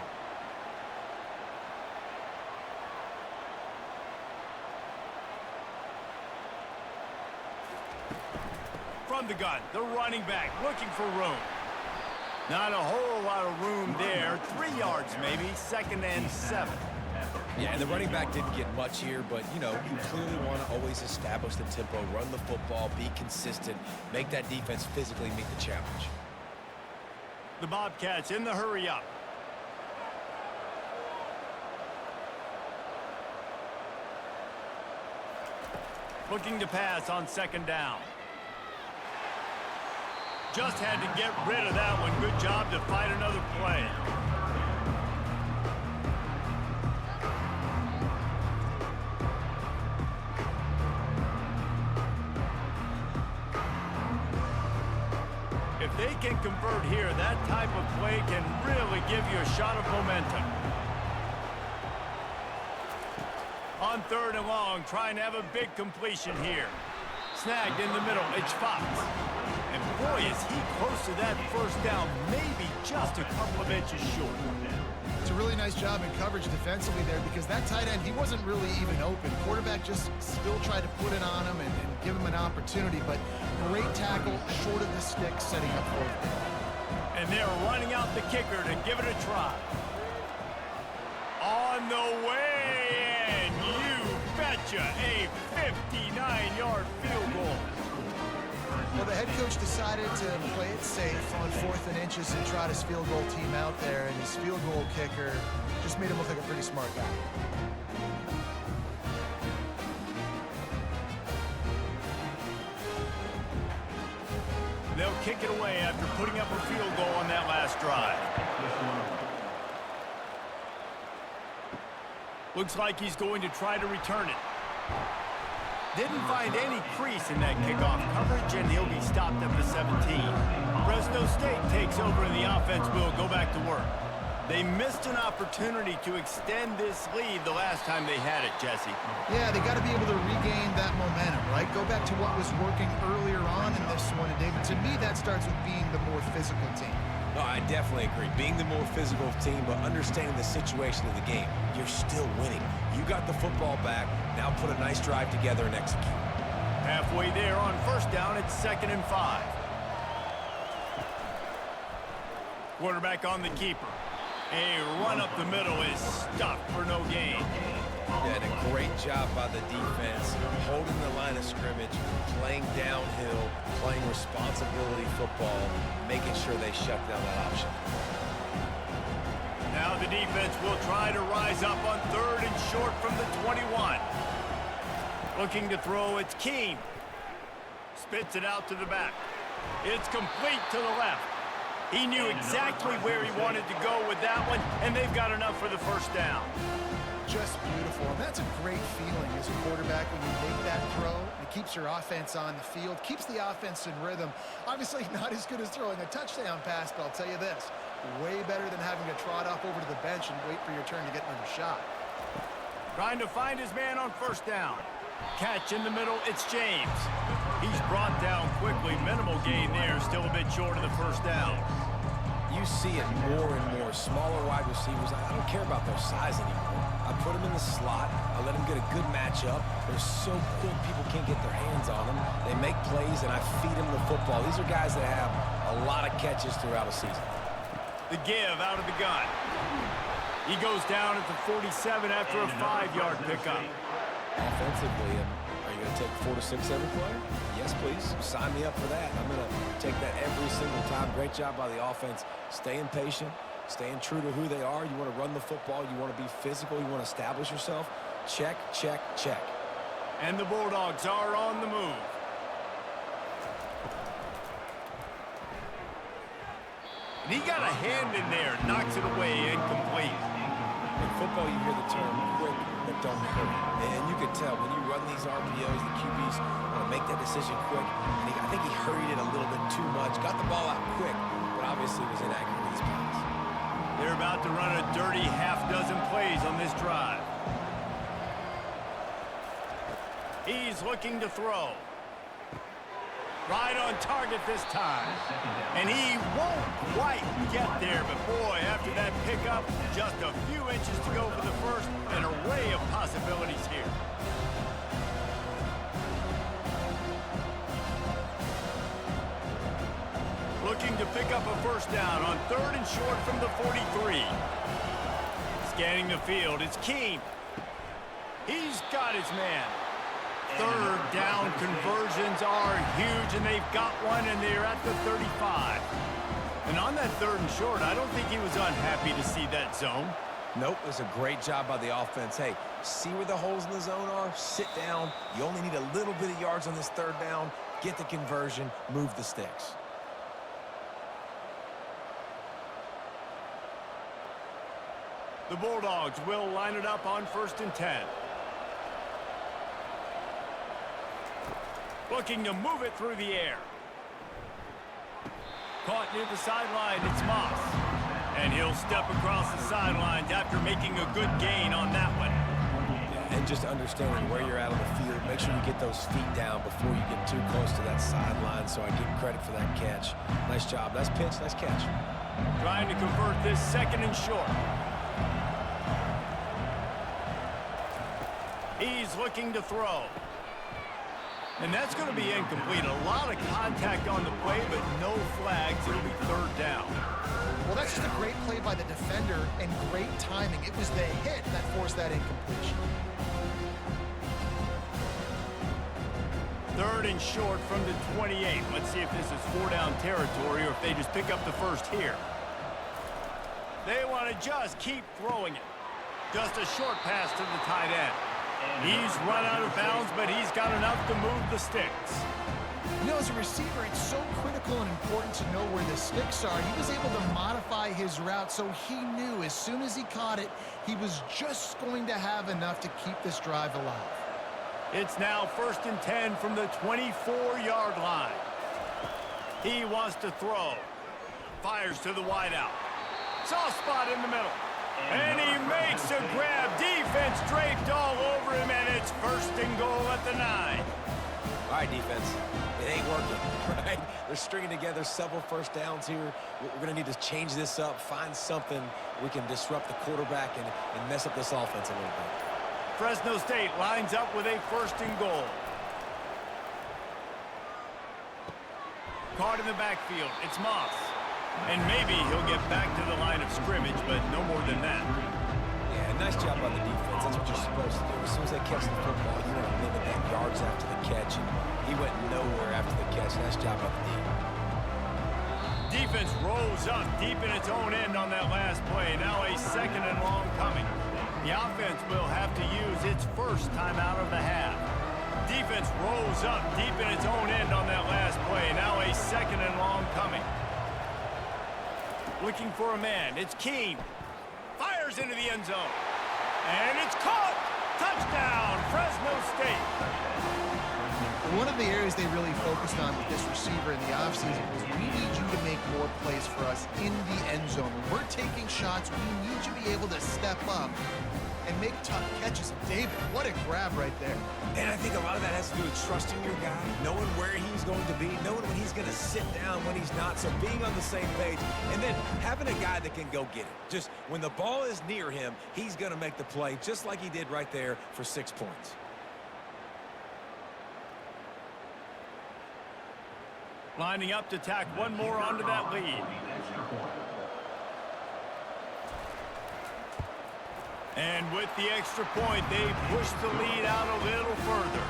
From the gun, the running back looking for room. Not a whole lot of room there. 3 yards maybe, 2nd and 7. Yeah, and the running back didn't get much here, but, you know, you clearly want to always establish the tempo, run the football, be consistent, make that defense physically meet the challenge. The Bobcats in the hurry up. Looking to pass on 2nd down. Just had to get rid of that one. Good job to fight another play. If they can convert here, that type of play can really give you a shot of momentum. On 3rd and long, trying to have a big completion here. Snagged in the middle, it's Fox. And boy, is he close to that first down, maybe just a couple of inches short. It's a really nice job in coverage defensively there, because that tight end, he wasn't really even open. Quarterback just still tried to put it on him and give him an opportunity, but great tackle, short of the stick, setting up 4th down. And they're running out the kicker to give it a try. On the way, and you betcha, a 59-yard field goal. Well, the head coach decided to play it safe on 4th and inches and trot his field goal team out there, and his field goal kicker just made him look like a pretty smart guy. They'll kick it away after putting up a field goal on that last drive. Looks like he's going to try to return it. Didn't find any crease in that kickoff coverage, and he'll be stopped at the 17. Fresno State takes over, and the offense will go back to work. They missed an opportunity to extend this lead the last time they had it, Jesse. Yeah, they got to be able to regain that momentum, right? Go back to what was working earlier on in this one. And, David, to me, that starts with being the more physical team. No, I definitely agree. Being the more physical team, but understanding the situation of the game. You're still winning. You got the football back. Now put a nice drive together and execute. Halfway there on first down, it's 2nd and 5. Quarterback on the keeper. A run up the middle is stopped for no gain. Yeah, and a great job by the defense, holding the line of scrimmage, playing downhill, playing responsibility football, making sure they shut down that option. Now the defense will try to rise up on 3rd and short from the 21. Looking to throw, it's Keene. Spits it out to the back. It's complete to the left. He knew exactly where he wanted to go with that one, and they've got enough for the first down. Just beautiful. And that's a great feeling as a quarterback when you make that throw. It keeps your offense on the field, keeps the offense in rhythm. Obviously not as good as throwing a touchdown pass, but I'll tell you this, way better than having to trot off over to the bench and wait for your turn to get another shot. Trying to find his man on first down. Catch in the middle, it's James. He's brought down quickly. Minimal gain there, still a bit short of the first down. You see it more and more. Smaller wide receivers, I don't care about their size anymore. I put them in the slot. I let them get a good matchup. They're so quick, people can't get their hands on them. They make plays, and I feed them the football. These are guys that have a lot of catches throughout a season. The give out of the gun. He goes down at the 47 after a 5-yard pickup. Offensively, are you going to take 4 to 6 every play? Yes, please. Sign me up for that. I'm going to take that every single time. Great job by the offense. Staying patient, staying true to who they are. You want to run the football. You want to be physical. You want to establish yourself. Check, check, check. And the Bulldogs are on the move. And he got a hand in there, knocks it away, incomplete. In football, you hear the term quick, but don't hurry. And you can tell when you run these RPOs, the QBs want to make that decision quick. And I think he hurried it a little bit too much. Got the ball out quick, but obviously was inaccurate with his pass. They're about to run a dirty half-dozen plays on this drive. He's looking to throw. Right on target this time. And he won't quite get there, but boy, after that pickup, just a few inches to go for the first. An array of possibilities here. Looking to pick up a first down on 3rd and short from the 43. Scanning the field, it's Keene. He's got his man. 3rd down conversions are huge, and they've got one, and they're at the 35. And on that 3rd and short, I don't think he was unhappy to see that zone. Nope, it was a great job by the offense. Hey, see where the holes in the zone are? Sit down. You only need a little bit of yards on this 3rd down. Get the conversion, move the sticks. The Bulldogs will line it up on 1st and 10. Looking to move it through the air. Caught near the sideline, it's Moss. And he'll step across the sidelines after making a good gain on that one. And just understanding where you're at on the field, make sure you get those feet down before you get too close to that sideline, so I give him credit for that catch. Nice job. Nice pitch, nice catch. Trying to convert this 2nd and short. He's looking to throw. And that's going to be incomplete. A lot of contact on the play, but no flags. It'll be 3rd down. Well, that's just a great play by the defender and great timing. It was the hit that forced that incompletion. 3rd and short from the 28. Let's see if this is 4-down territory or if they just pick up the first here. They want to just keep throwing it. Just a short pass to the tight end. He's run out of bounds, but he's got enough to move the sticks. You know, as a receiver, it's so critical and important to know where the sticks are. He was able to modify his route, so he knew as soon as he caught it, he was just going to have enough to keep this drive alive. It's now 1st and 10 from the 24-yard line. He wants to throw. Fires to the wideout. Soft spot in the middle. And he makes a grab. Defense draped all over him, and it's first and goal at the 9. All right, defense. It ain't working, right? They're stringing together several first downs here. We're going to need to change this up, find something we can disrupt the quarterback and mess up this offense a little bit. Fresno State lines up with a first and goal. Caught in the backfield. It's Moss. And maybe he'll get back to the line of scrimmage, but no more than that. Yeah, nice job by the defense. That's what you're supposed to do. As soon as they catch the football, you want to limit that yards after the catch. And he went nowhere after the catch. Nice job by the D. Defense rolls up deep in its own end on that last play. Now a second and long coming. The offense will have to use its first timeout of the half. Defense rolls up deep in its own end on that last play. Now a second and long coming. Looking for a man. It's Keene. Fires into the end zone. And it's caught. Touchdown, Fresno State. One of the areas they really focused on with this receiver in the offseason was we need you to make more plays for us in the end zone. When we're taking shots, we need you to be able to step up and make tough catches. David, what a grab right there. And I think a lot of that has to do with trusting your guy, knowing where he's going to be, knowing when he's going to sit down, when he's not, so being on the same page, and then having a guy that can go get it. Just when the ball is near him, he's going to make the play, just like he did right there for 6 points. Lining up to tack one more onto that lead. And with the extra point, they push the lead out a little further.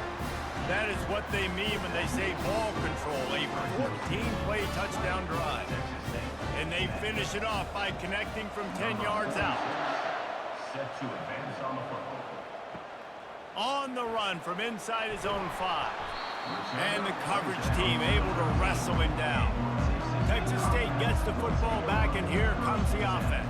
That is what they mean when they say ball control, a 14-play touchdown drive. And they finish it off by connecting from 10 yards out. Set to advance on the football. On the run from inside his own 5. And the coverage team able to wrestle him down. Texas State gets the football back, and here comes the offense.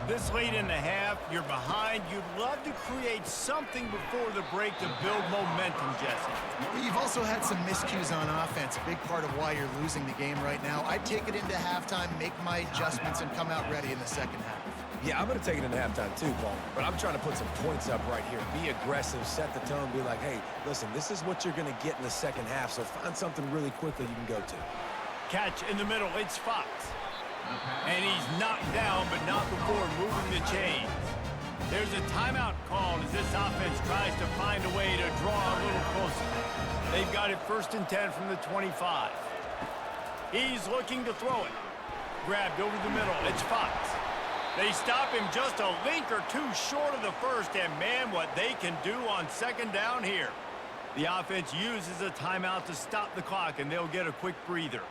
This late in the half, you're behind. You'd love to create something before the break to build momentum, Jesse. You've also had some miscues on offense, a big part of why you're losing the game right now. I'd take it into halftime, make my adjustments, and come out ready in the second half. Yeah, I'm going to take it into halftime too, Paul. But I'm trying to put some points up right here. Be aggressive, set the tone, be like, hey, listen, this is what you're going to get in the second half, so find something really quickly you can go to. Catch in the middle, it's Fox. And he's knocked down, but not before moving the chains. There's a timeout called as this offense tries to find a way to draw a little closer. They've got it first and 10 from the 25. He's looking to throw it. Grabbed over the middle, it's Fox. They stop him just a link or two short of the first, and man, what they can do on second down here. The offense uses a timeout to stop the clock, and they'll get a quick breather.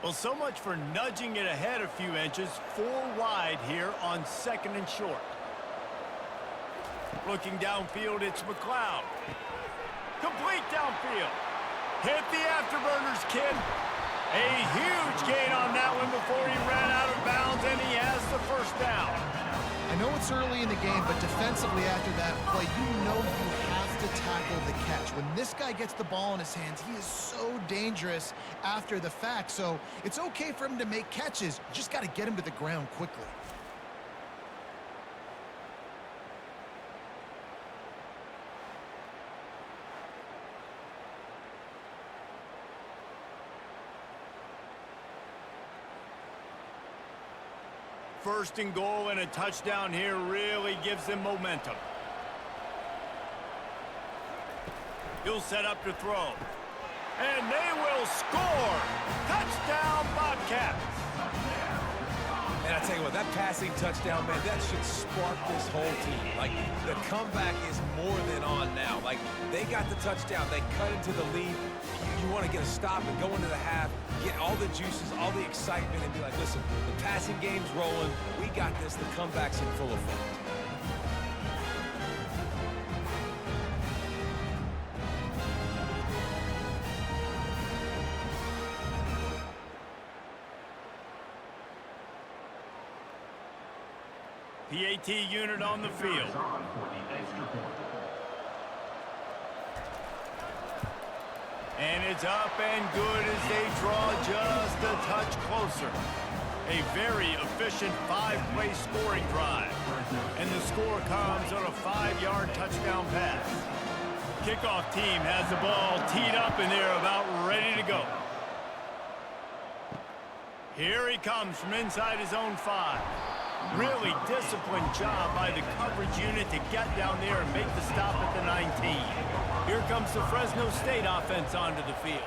Well, so much for nudging it ahead a few inches. 4 wide here on second and short. Looking downfield, it's McLeod. Complete downfield. Hit the afterburners, kid. A huge gain on that one before he ran out of bounds, and he has the first down. I know it's early in the game, but defensively after that play, you know you have to tackle the catch. When this guy gets the ball in his hands, he is so dangerous after the fact. So it's okay for him to make catches. You just got to get him to the ground quickly. First and goal and a touchdown here really gives them momentum. He'll set up to throw. And they will score! Touchdown, Bobcats! And I tell you what, that passing touchdown, man, that should spark this whole team. Like, the comeback is more than on now. Like, they got the touchdown. They cut into the lead. You want to get a stop and go into the half, get all the juices, all the excitement, and be like, listen, the passing game's rolling. We got this. The comeback's in full effect. PAT unit on the field. And it's up and good as they draw just a touch closer. A very efficient 5-play scoring drive. And the score comes on a 5-yard touchdown pass. Kickoff team has the ball teed up and they're about ready to go. Here he comes from inside his own 5. Really disciplined job by the coverage unit to get down there and make the stop at the 19. Here comes the Fresno State offense onto the field.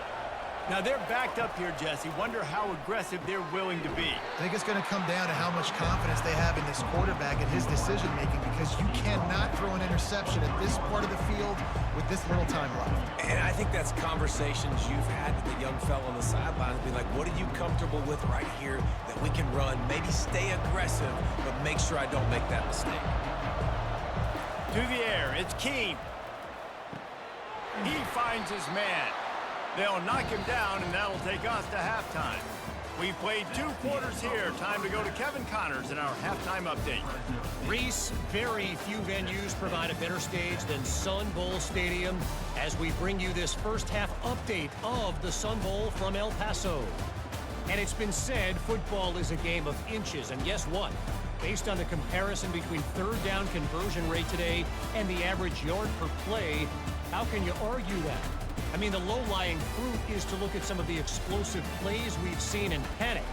Now they're backed up here, Jesse. Wonder how aggressive they're willing to be. I think it's going to come down to how much confidence they have in this quarterback and his decision-making, because you cannot throw an interception at this part of the field with this little time left. And I think that's conversations you've had with the young fella on the sidelines. Be like, what are you comfortable with right here that we can run? Maybe stay aggressive, but make sure I don't make that mistake. To the air, it's Keene. He finds his man. They'll knock him down, and that'll take us to halftime. We've played 2 quarters here. Time to go to Kevin Connors in our halftime update. Reese, very few venues provide a better stage than Sun Bowl Stadium as we bring you this first half update of the Sun Bowl from El Paso. And it's been said football is a game of inches, and guess what? Based on the comparison between third down conversion rate today and the average yard per play, how can you argue that? I mean, the low-lying fruit is to look at some of the explosive plays we've seen and panic.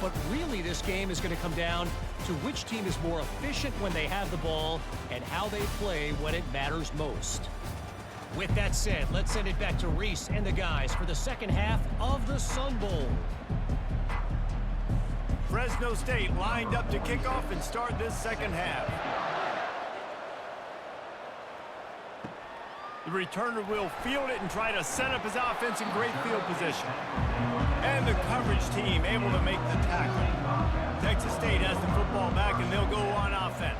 But really, this game is going to come down to which team is more efficient when they have the ball and how they play when it matters most. With that said, let's send it back to Reese and the guys for the second half of the Sun Bowl. Fresno State lined up to kick off and start this second half. The returner will field it and try to set up his offense in great field position. And the coverage team able to make the tackle. Texas State has the football back and they'll go on offense.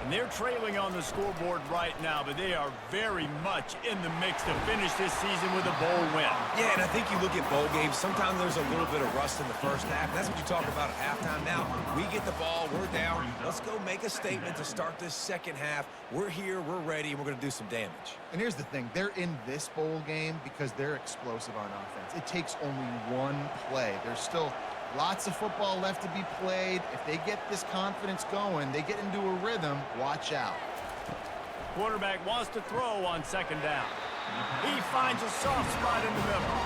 And they're trailing on the scoreboard right now, but they are very much in the mix to finish this season with a bowl win. Yeah, and I think you look at bowl games, sometimes there's a little bit of rust in the first half. That's what you talk about at halftime. Now, we get the ball, we're down. Let's go make a statement to start this second half. We're here, we're ready, and we're going to do some damage. And here's the thing. They're in this bowl game because they're explosive on offense. It takes only one play. There's still lots of football left to be played. If they get this confidence going, they get into a rhythm, watch out. Quarterback wants to throw on second down. He finds a soft spot in the middle.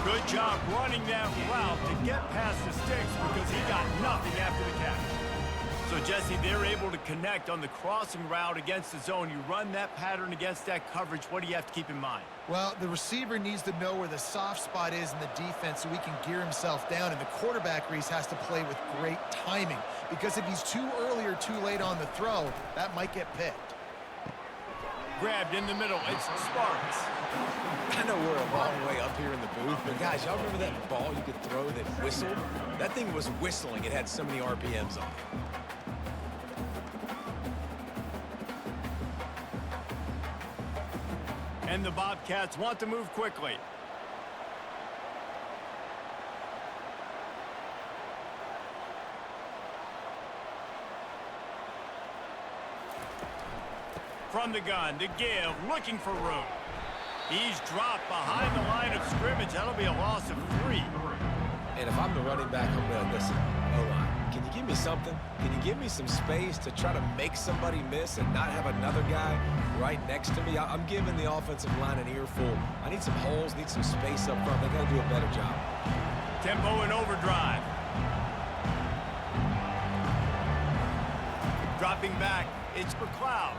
Good job running that route to get past the sticks because he got nothing after the catch. So, Jesse, they're able to connect on the crossing route against the zone. You run that pattern against that coverage. What do you have to keep in mind? Well, the receiver needs to know where the soft spot is in the defense so he can gear himself down. And the quarterback, Reese, has to play with great timing. Because if he's too early or too late on the throw, that might get picked. Grabbed in the middle. It's Sparks. I know we're a long way up here in the booth, but guys, y'all remember that ball you could throw that whistled? That thing was whistling. It had so many RPMs on it. And the Bobcats want to move quickly. From the gun, to give, looking for room. He's dropped behind the line of scrimmage. That'll be a loss of 3. And if I'm the running back, I'm going to listen. O-line, can you give me something? Can you give me some space to try to make somebody miss and not have another guy right next to me? I'm giving the offensive line an earful. I need some holes, need some space up front. They got to do a better job. Tempo and overdrive. Dropping back, it's McLeod.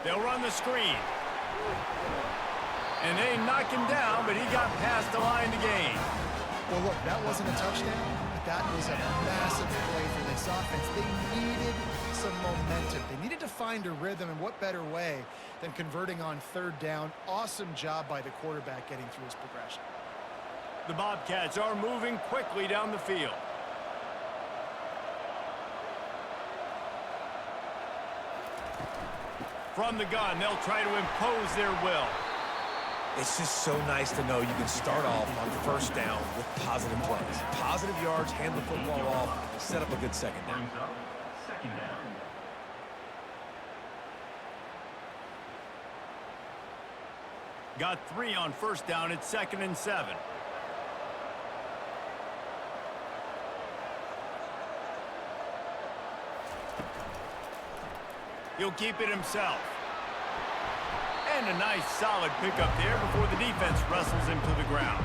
They'll run the screen. And they knock him down, but he got past the line to gain. Well, look, that wasn't a touchdown, but that was a massive play for this offense. They needed some momentum. They needed to find a rhythm, and what better way than converting on third down. Awesome job by the quarterback getting through his progression. The Bobcats are moving quickly down the field. From the gun, they'll try to impose their will. It's just so nice to know you can start off on first down with positive plays. Positive yards, hand the football off, and set up a good second down. Brings up second down. Got 3 on first down. It's 2nd and 7. He'll keep it himself. And a nice solid pickup there before the defense wrestles him to the ground.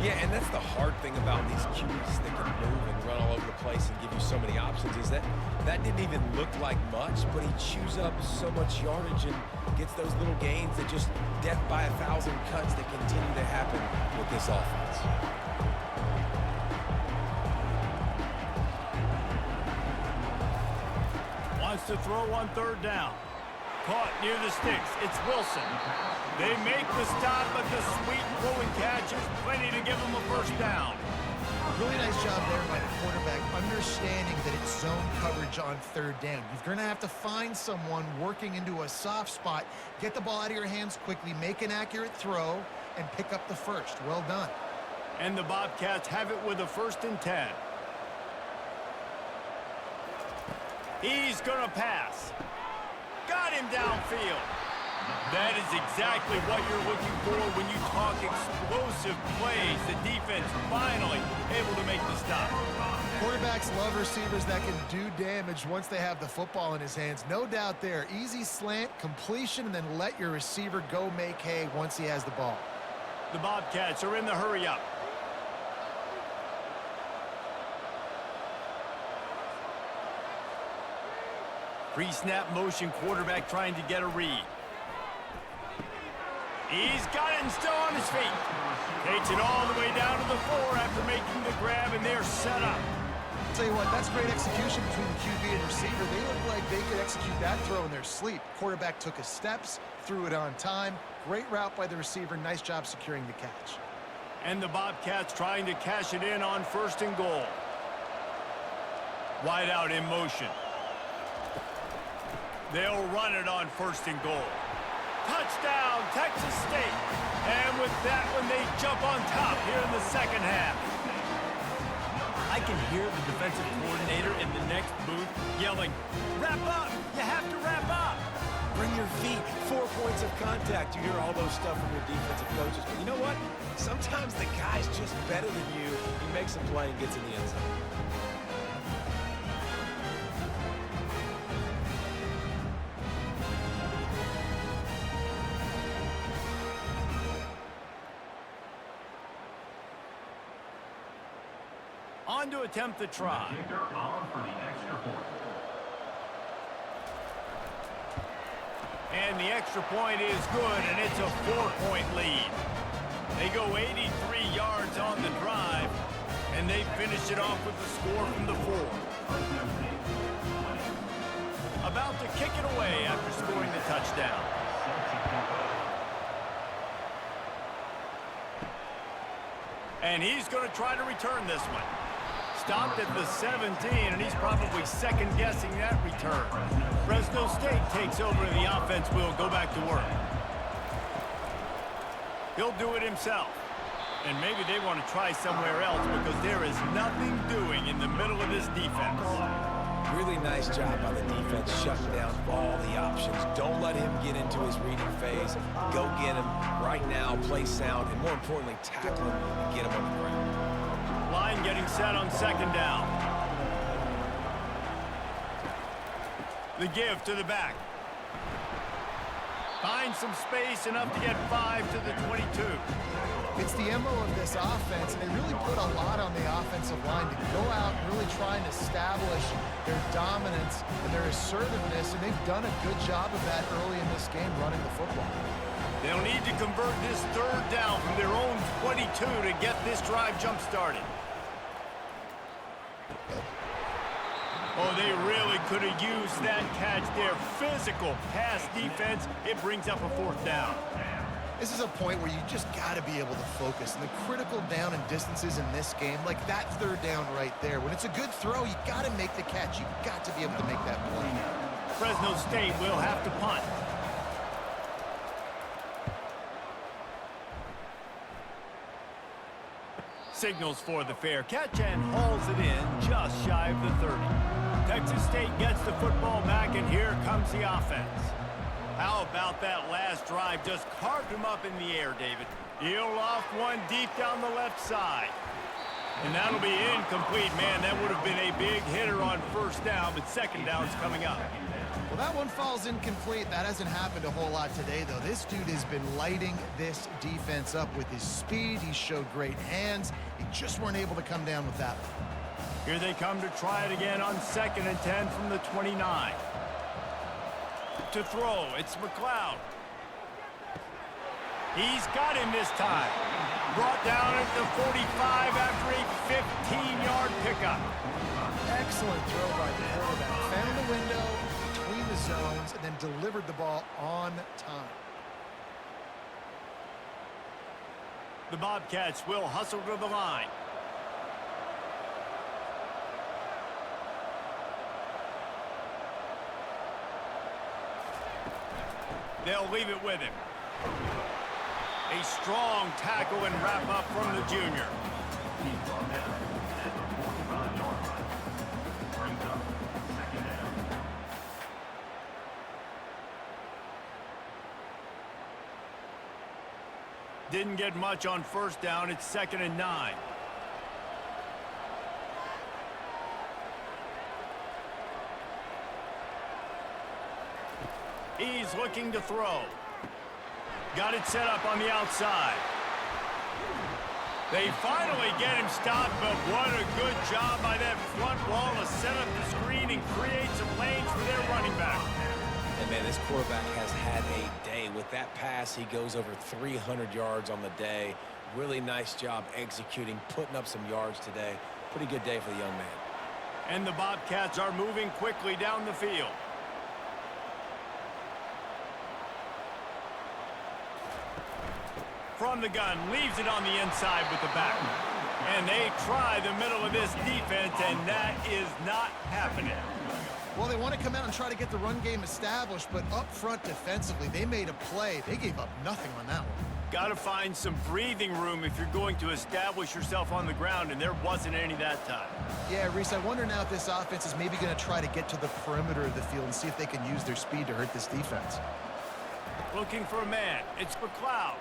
Yeah, and that's the hard thing about these QBs that can move and run all over the place and give you so many options is that didn't even look like much, but he chews up so much yardage and gets those little gains that just death by 1,000 cuts that continue to happen with this offense. Wants to throw on 3rd down. Caught near the sticks. It's Wilson. They make the stop, but the sweet throwing catch is plenty to give them a first down. Really nice job there by the quarterback, understanding that it's zone coverage on 3rd down. You're going to have to find someone working into a soft spot, get the ball out of your hands quickly, make an accurate throw, and pick up the first. Well done. And the Bobcats have it with a 1st and 10. He's going to pass. Got him downfield. That is exactly what you're looking for when you talk explosive plays. The defense finally able to make the stop. Quarterbacks love receivers that can do damage once they have the football in his hands. No doubt there. Easy slant, completion, and then let your receiver go make hay once he has the ball. The Bobcats are in the hurry up. Pre-snap motion quarterback trying to get a read. He's got it and still on his feet. Takes it all the way down to the 4 after making the grab, and they're set up. Tell you what, that's great execution between the QB and receiver. They look like they could execute that throw in their sleep. Quarterback took his steps, threw it on time. Great route by the receiver. Nice job securing the catch. And the Bobcats trying to cash it in on 1st and goal. Wide out in motion. They'll run it on 1st and goal. Touchdown, Texas State. And with that one, they jump on top here in the 2nd half. I can hear the defensive coordinator in the next booth yelling, "Wrap up! You have to wrap up!" Bring your feet, 4 points of contact. You hear all those stuff from your defensive coaches. But you know what? Sometimes the guy's just better than you. He makes a play and gets in the end zone. On to attempt the try. Kicker on for the extra point. And the extra point is good, and it's a 4-point lead. They go 83 yards on the drive, and they finish it off with the score from the 4. About to kick it away after scoring the touchdown. And he's going to try to return this one. Stopped at the 17, and he's probably second-guessing that return. Fresno State takes over, and the offense will go back to work. He'll do it himself. And maybe they want to try somewhere else because there is nothing doing in the middle of this defense. Really nice job by the defense shutting down all the options. Don't let him get into his reading phase. Go get him right now, play sound, and more importantly, tackle him and get him on the ground. Line getting set on 2nd down. The give to the back. Finds some space, enough to get 5 to the 22. It's the MO of this offense, and they really put a lot on the offensive line to go out and really try and establish their dominance and their assertiveness, and they've done a good job of that early in this game running the football. They'll need to convert this 3rd down from their own 22 to get this drive jump-started. Oh, they really could have used that catch there. Physical pass defense. It brings up a 4th down. This is a point where you just got to be able to focus. And the critical down and distances in this game, like that 3rd down right there. When it's a good throw, you got to make the catch. You got to be able to make that play. Fresno State will have to punt. Signals for the fair catch and hauls it in just shy of the 30. Texas State gets the football back, and here comes the offense. How about about that last drive? Just carved him up in the air, David. He'll off one deep down the left side. And that'll be incomplete. Man, that would have been a big hitter on first down, but second down's coming up. Well, that one falls incomplete. That hasn't happened a whole lot today, though. This dude has been lighting this defense up with his speed. He showed great hands. He just weren't able to come down with that one. Here they come to try it again on 2nd and 10 from the 29. To throw, it's McLeod. He's got him this time. Brought down at the 45 after a 15-yard pickup. Excellent throw by the quarterback. Found the window between the zones and then delivered the ball on time. The Bobcats will hustle to the line. They'll leave it with him. A strong tackle and wrap up from the junior. He's on down at the 45-yard line. Brings up 2nd down. Didn't get much on first down. It's 2nd and 9. He's looking to throw. Got it set up on the outside. They finally get him stopped, but what a good job by that front wall to set up the screen and create some lanes for their running back. And, man, this quarterback has had a day. With that pass, he goes over 300 yards on the day. Really nice job executing, putting up some yards today. Pretty good day for the young man. And the Bobcats are moving quickly down the field. From the gun, leaves it on the inside with the back. And they try the middle of this defense, and that is not happening. Well, they want to come out and try to get the run game established, but up front defensively, they made a play. They gave up nothing on that one. Got to find some breathing room if you're going to establish yourself on the ground, and there wasn't any that time. Yeah, Reese, I wonder now if this offense is maybe going to try to get to the perimeter of the field and see if they can use their speed to hurt this defense. Looking for a man. It's McLeod.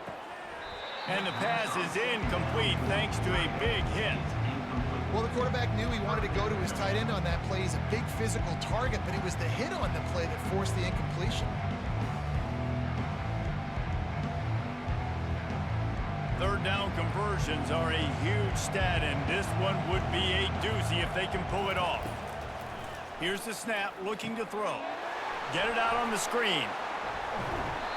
And the pass is incomplete thanks to a big hit. Well, the quarterback knew he wanted to go to his tight end on that play. He's a big physical target, but it was the hit on the play that forced the incompletion. Third down conversions are a huge stat, and this one would be a doozy if they can pull it off. Here's the snap, looking to throw. Get it out on the screen.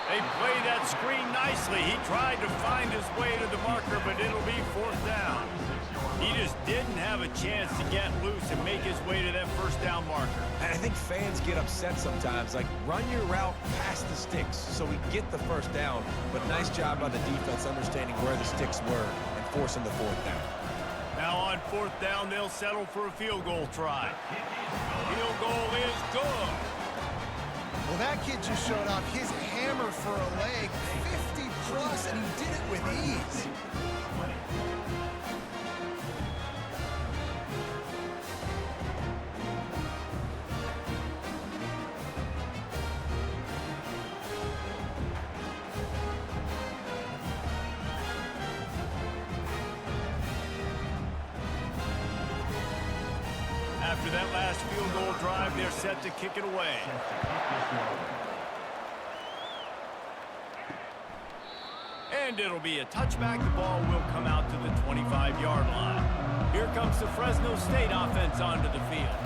They play that screen nicely. He tried to find his way to the marker, but it'll be 4th down. He just didn't have a chance to get loose and make his way to that first down marker. And I think fans get upset sometimes, like run your route past the sticks so we get the first down. But nice job by the defense understanding where the sticks were and forcing the 4th down. Now on 4th down, they'll settle for a field goal try. Field goal is good. Well, that kid just showed off his hammer for a leg, 50 plus, and he did it with ease. After that last field goal drive, they're set to kick it away. And it'll be a touchback. The ball will come out to the 25-yard line. Here comes the Fresno State offense onto the field.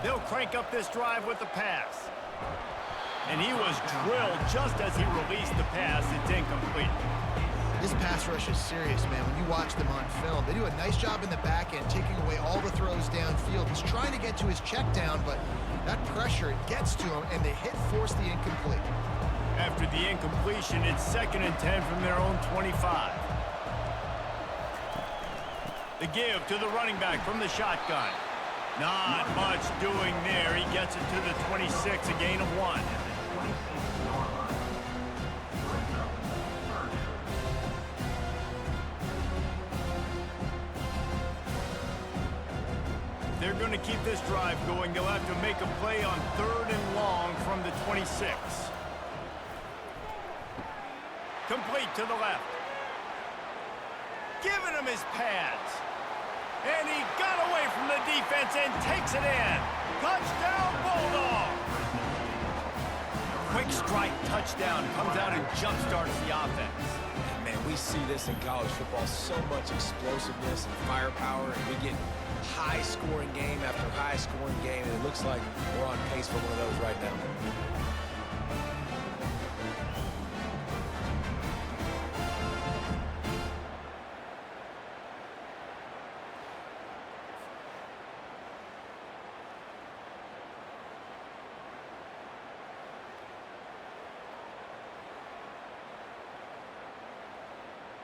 They'll crank up this drive with the pass. And he was drilled just as he released the pass. It's incomplete. This pass rush is serious, man. When you watch them on film, they do a nice job in the back end, taking away all the throws downfield. He's trying to get to his check down, but that pressure, it gets to him, and the hit forced the incomplete. After the incompletion, it's 2nd and 10 from their own 25. The give to the running back from the shotgun. Not much doing there. He gets it to the 26, a gain of 1. They're going to keep this drive going. They'll have to make a play on 3rd and long from the 26. Complete to the left. Giving him his pads. And he got away from the defense and takes it in. Touchdown, Bulldog. Quick strike touchdown. Comes out and jump-starts the offense. Man, we see this in college football, so much explosiveness and firepower, and we get high-scoring game after high-scoring game, and it looks like we're on pace for one of those right now.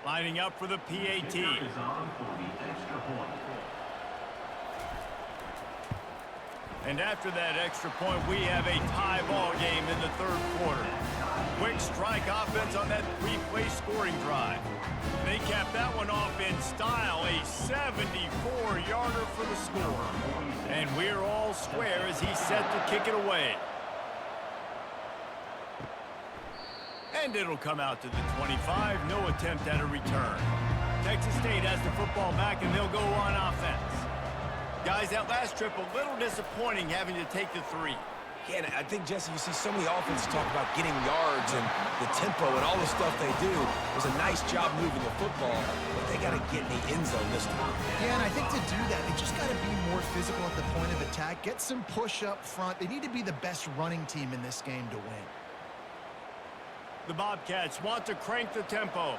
Lining up for the PAT. Kicker is on for the extra point. And after that extra point, we have a tie ball game in the third quarter. Quick strike offense on that three-play scoring drive. They cap that one off in style, a 74-yarder for the score. And we're all square as he's set to kick it away. And it'll come out to the 25. No attempt at a return. Texas State has the football back, and they'll go on offense. Guys, that last trip, a little disappointing having to take the 3. Yeah, and I think, Jesse, you see so many offenses talk about getting yards and the tempo and all the stuff they do. It was a nice job moving the football, but they got to get in the end zone this time. Yeah, and I think to do that, they just got to be more physical at the point of attack, get some push up front. They need to be the best running team in this game to win. The Bobcats want to crank the tempo.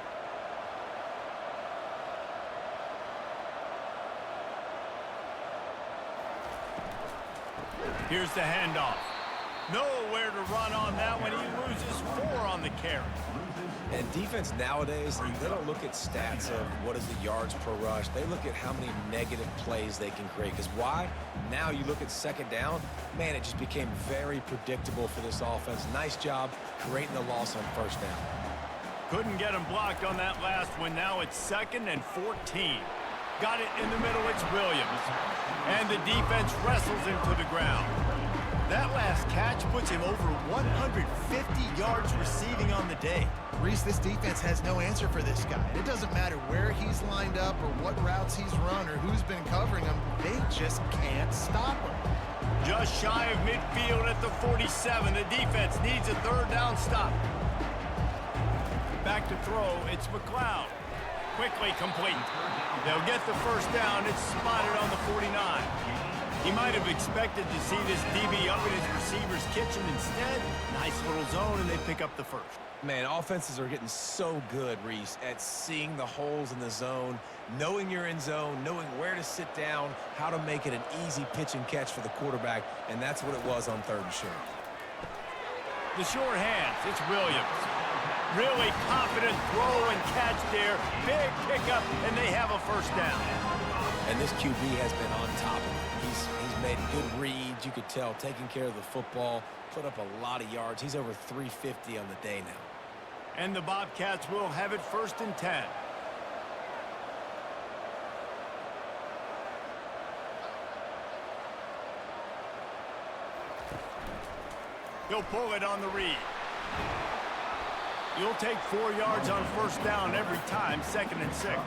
Here's the handoff. Nowhere to run on that one. He loses 4 on the carry. And defense nowadays, they don't look at stats of what is the yards per rush. They look at how many negative plays they can create. Because why? Now you look at second down, man, it just became very predictable for this offense. Nice job creating the loss on first down. Couldn't get him blocked on that last one. Now it's 2nd and 14. Got it in the middle. It's Williams. And the defense wrestles him to the ground. That last catch puts him over 150 yards receiving on the day. Reese, this defense has no answer for this guy. It doesn't matter where he's lined up or what routes he's run or who's been covering him. They just can't stop him. Just shy of midfield at the 47. The defense needs a 3rd down stop. Back to throw. It's McLeod. Quickly complete. They'll get the 1st down. It's spotted on the 49. He might have expected to see this DB up in his receiver's kitchen. Instead, nice little zone, and they pick up the 1st. Man, offenses are getting so good, Reese, at seeing the holes in the zone, knowing you're in zone, knowing where to sit down, how to make it an easy pitch and catch for the quarterback, and that's what it was on 3rd and short. The short hands, it's Williams. Really confident throw and catch there. Big pickup, and they have a 1st down. And this QB has been on top of it. He's made good reads, you could tell, taking care of the football, put up a lot of yards. He's over 350 on the day now. And the Bobcats will have it 1st and 10. He'll pull it on the read. You'll take 4 yards on 1st down every time, 2nd and 6.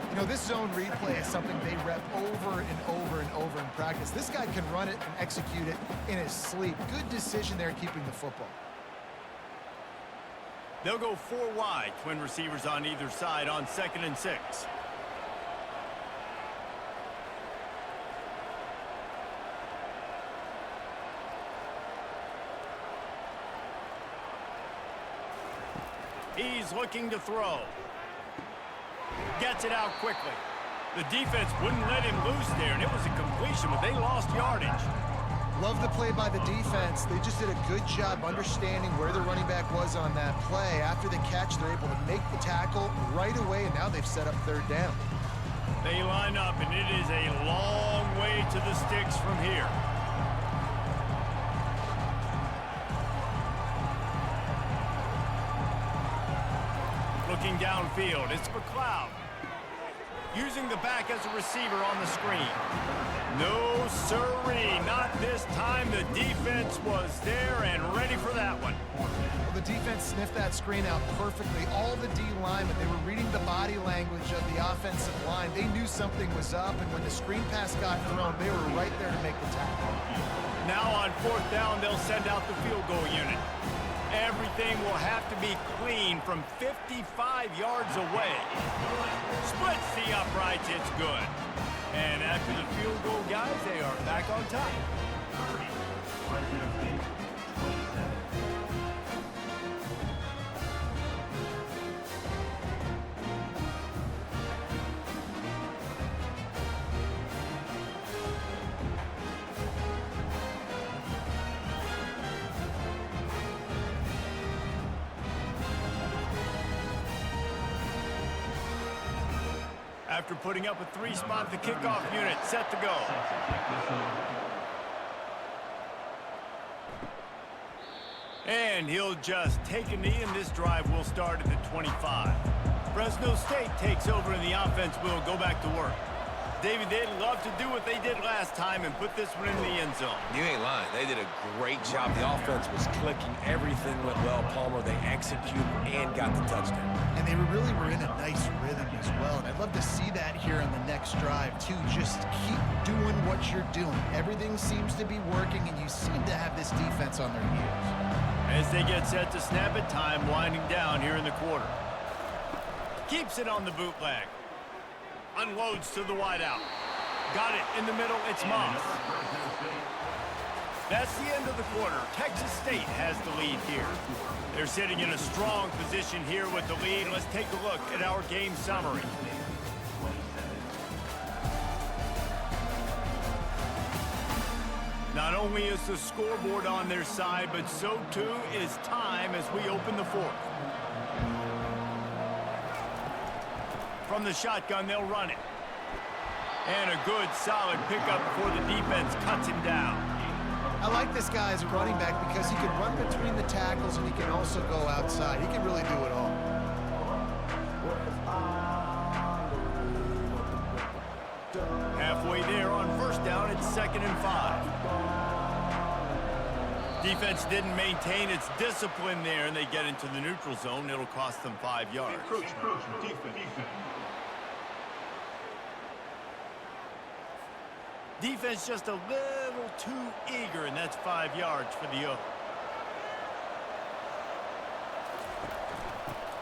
You know, this zone replay is something they rep over and over and over in practice. This guy can run it and execute it in his sleep. Good decision there keeping the football. They'll go 4 wide, twin receivers on either side on 2nd and 6. He's looking to throw. Gets it out quickly. The defense wouldn't let him loose there, and it was a completion, but they lost yardage. Love the play by the defense. They just did a good job understanding where the running back was on that play. After the catch, they're able to make the tackle right away, and now they've set up 3rd down. They line up, and it is a long way to the sticks from here. Looking downfield, it's McLeod. Using the back as a receiver on the screen. No sirree, not this time. The defense was there and ready for that one. Well, the defense sniffed that screen out perfectly. All the D linemen, they were reading the body language of the offensive line. They knew something was up, and when the screen pass got thrown, they were right there to make the tackle. Now on 4th down, they'll send out the field goal unit. Everything will have to be clean from 55 yards away. Splits the uprights, it's good. And after the field goal, guys, they are back on top. 30. Fresno State, 27. After putting up a 3-spot, the kickoff unit set to go. And he'll just take a knee, and this drive will start at the 25. Fresno State takes over, and the offense will go back to work. David, they'd love to do what they did last time and put this one in the end zone. You ain't lying. They did a great job. The offense was clicking. Everything went well. Palmer, they executed and got the touchdown. And they really were in a nice rhythm as well. And I'd love to see that here on the next drive, too. Just keep doing what you're doing. Everything seems to be working, and you seem to have this defense on their heels. As they get set to snap it, time winding down here in the quarter. Keeps it on the bootleg. Unloads to the wideout. Got it in the middle. It's Moss. That's the end of the quarter. Texas State has the lead here. They're sitting in a strong position here with the lead. Let's take a look at our game summary. Not only is the scoreboard on their side, but so too is time as we open the fourth. From the shotgun, they'll run it. And a good, solid pickup before the defense cuts him down. I like this guy as a running back because he can run between the tackles and he can also go outside. He can really do it all. Halfway there on 1st down, it's 2nd and 5. Defense didn't maintain its discipline there, and they get into the neutral zone. It'll cost them 5 yards. Defense just a little too eager, and that's 5 yards for the O.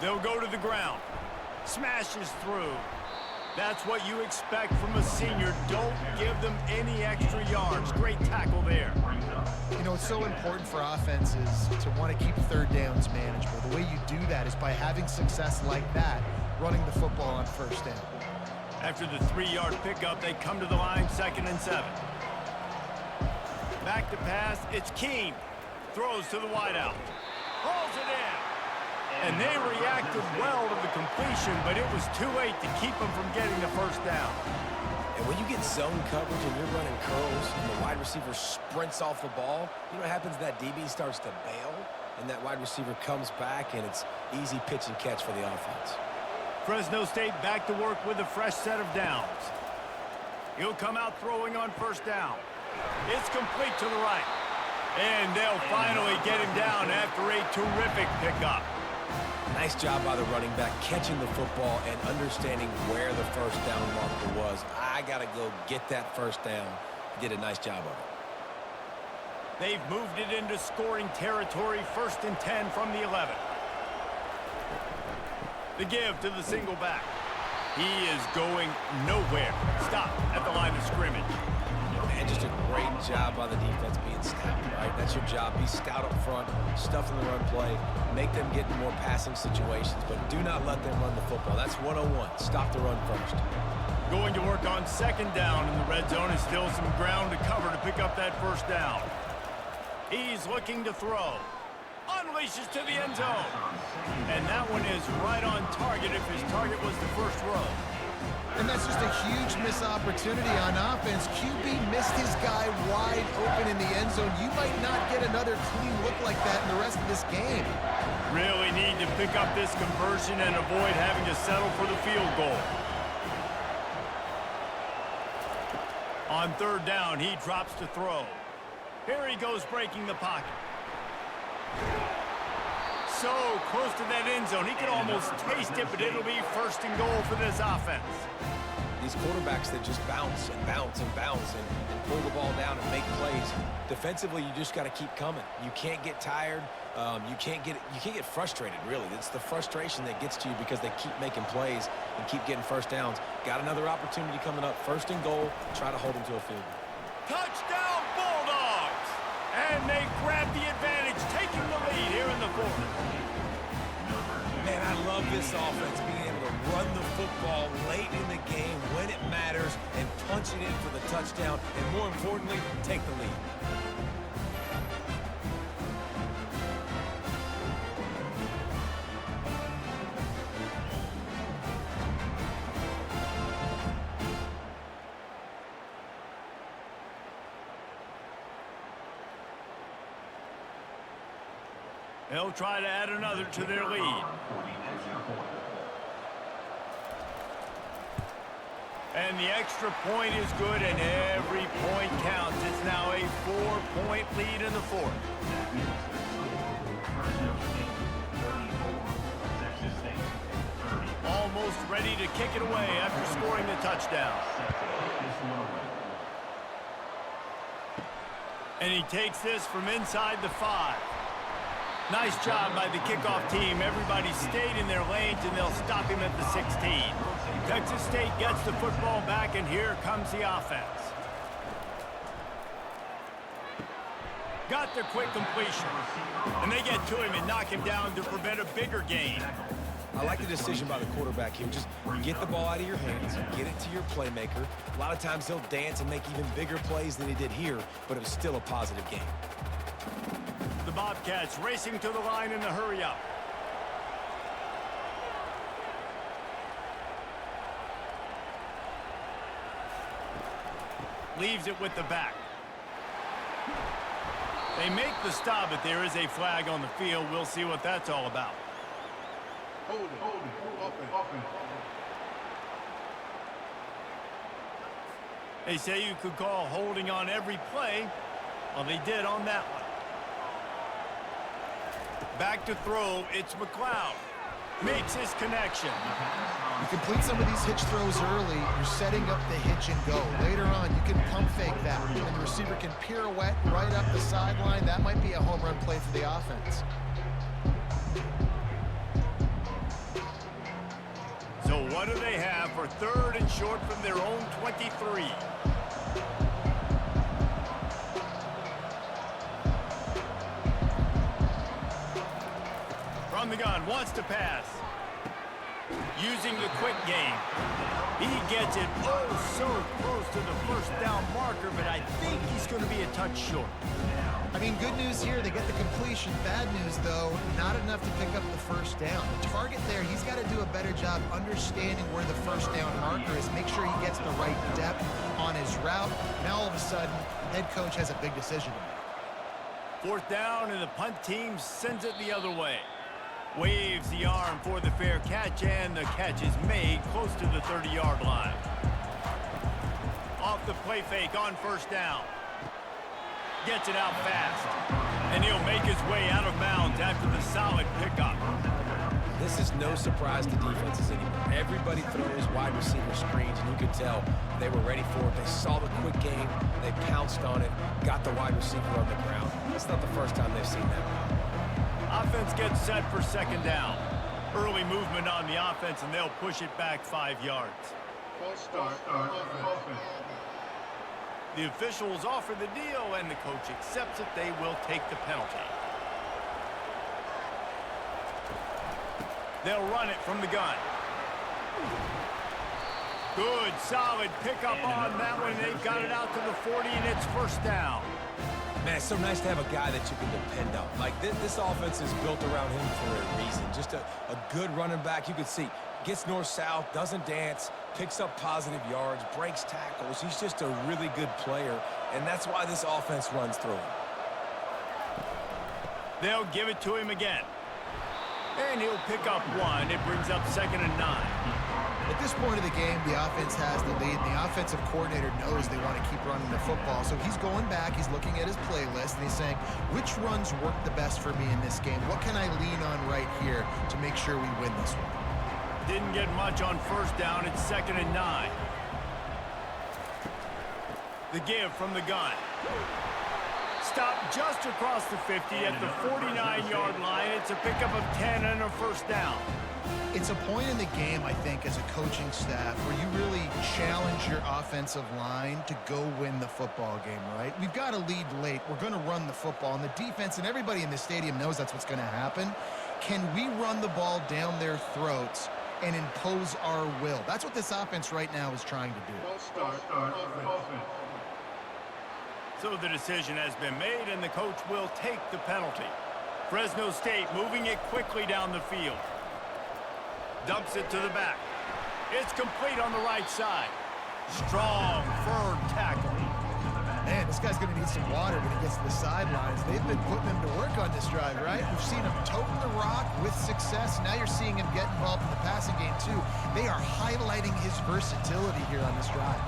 They'll go to the ground. Smashes through. That's what you expect from a senior. Don't give them any extra yards. Great tackle there. You know, it's so important for offenses to want to keep 3rd downs manageable. The way you do that is by having success like that, running the football on 1st down. After the 3-yard pickup, they come to the line, 2nd and 7. Back to pass, it's Keene. Throws to the wideout. Hauls it in. And they reacted well to the completion, but it was too late to keep them from getting the 1st down. And when you get zone coverage and you're running curls and the wide receiver sprints off the ball, you know what happens? That DB starts to bail, and that wide receiver comes back, and it's easy pitch and catch for the offense. Fresno State back to work with a fresh set of downs. He'll come out throwing on 1st down. It's complete to the right. And they'll finally get him down after a terrific pickup. Nice job by the running back, catching the football and understanding where the 1st down marker was. I got to go get that 1st down. He did a nice job of it. They've moved it into scoring territory, 1st and 10 from the 11. The give to the single back. He is going nowhere. Stop at the line of scrimmage. And just a great job by the defense being stout, right? That's your job. Be stout up front, stuff in the run play, make them get in more passing situations, but do not let them run the football. That's 101. Stop the run first. Going to work on 2nd down in the red zone, and still some ground to cover to pick up that 1st down. He's looking to throw. Unleashes to the end zone. And that one is right on target if his target was the 1st row. And that's just a huge missed opportunity on offense. QB missed his guy wide open in the end zone. You might not get another clean look like that in the rest of this game. Really need to pick up this conversion and avoid having to settle for the field goal. On 3rd down, he drops to throw. Here he goes breaking the pocket. so close to that end zone. He can almost taste it, but it'll be first and goal for this offense. These quarterbacks that just bounce and bounce and bounce and pull the ball down and make plays. Defensively, you just got to keep coming. You can't get tired. You can't get frustrated, really. It's the frustration that gets to you because they keep making plays and keep getting first downs. Got another opportunity coming up. First and goal. Try to hold them to a field goal. Touchdown, Bulldogs! And they grab the advantage, taking the lead here in the fourth. Man, I love this offense, being able to run the football late in the game when it matters and punch it in for the touchdown, and more importantly, take the lead. They'll try to add another to their lead. And the extra point is good, and every point counts. It's now a 4-point lead in the fourth. Almost ready to kick it away after scoring the touchdown. And he takes this from inside the 5. Nice job by the kickoff team. Everybody stayed in their lanes, and they'll stop him at the 16. Texas State gets the football back, and here comes the offense. Got the quick completion. And they get to him and knock him down to prevent a bigger gain. I like the decision by the quarterback here. Just get the ball out of your hands, get it to your playmaker. A lot of times he'll dance and make even bigger plays than he did here, but it was still a positive game. The Bobcats racing to the line in the hurry-up. Leaves it with the back. They make the stop, but there is a flag on the field. We'll see what that's all about. They say you could call holding on every play. Well, they did on that one. Back to throw, it's McLeod. Makes his connection. You complete some of these hitch throws early, you're setting up the hitch and go. Later on, you can pump fake that, and the receiver can pirouette right up the sideline. That might be a home run play for the offense. So what do they have for third and short from their own 23? From the gun, wants to pass. Using the quick game. He gets it so close to the first down marker, but I think he's going to be a touch short. I mean, good news here, they get the completion. Bad news, though, not enough to pick up the first down. The target there, he's got to do a better job understanding where the first down marker is. Make sure he gets the right depth on his route. Now, all of a sudden, head coach has a big decision to make. Fourth down, and the punt team sends it the other way. Waves the arm for the fair catch, and the catch is made close to the 30-yard line. Off the play fake on first down. Gets it out fast. And he'll make his way out of bounds after the solid pickup. This is no surprise to defenses anymore. Everybody throws wide receiver screens, and you could tell they were ready for it. They saw the quick game. They pounced on it, got the wide receiver on the ground. That's not the first time they've seen that. Offense gets set for second down. Early movement on the offense, and they'll push it back 5 yards. False start, offense. The officials offer the deal, and the coach accepts it. They will take the penalty. They'll run it from the gun. Good, solid pickup on that one. They've got it out to the 40, and it's first down. Man, it's so nice to have a guy that you can depend on. Like, this offense is built around him for a reason. Just a good running back. You can see, gets north-south, doesn't dance, picks up positive yards, breaks tackles. He's just a really good player, and that's why this offense runs through him. They'll give it to him again. And he'll pick up one. It brings up 2nd and 9. At this point of the game, the offense has the lead, and the offensive coordinator knows they want to keep running the football. So he's going back, he's looking at his playlist, and he's saying, which runs work the best for me in this game? What can I lean on to make sure we win this one. Didn't get much on first down. It's 2nd and 9. The give from the gun. Stop just across the 50 at the 49-yard line. It's a pickup of 10 and a first down. It's a point in the game, I think, as a coaching staff where you really challenge your offensive line to go win the football game, right? We've got to lead late. We're going to run the football, and the defense and everybody in the stadium knows that's what's going to happen. Can we run the ball down their throats and impose our will? That's what this offense right now is trying to do. So the decision has been made, and the coach will take the penalty. Fresno State moving it quickly down the field. Dumps it to the back. It's complete on the right side. Strong, firm tackle. Man, this guy's going to need some water when he gets to the sidelines. They've been putting him to work on this drive, right? We've seen him toting the rock with success. Now you're seeing him get involved in the passing game, too. They are highlighting his versatility here on this drive.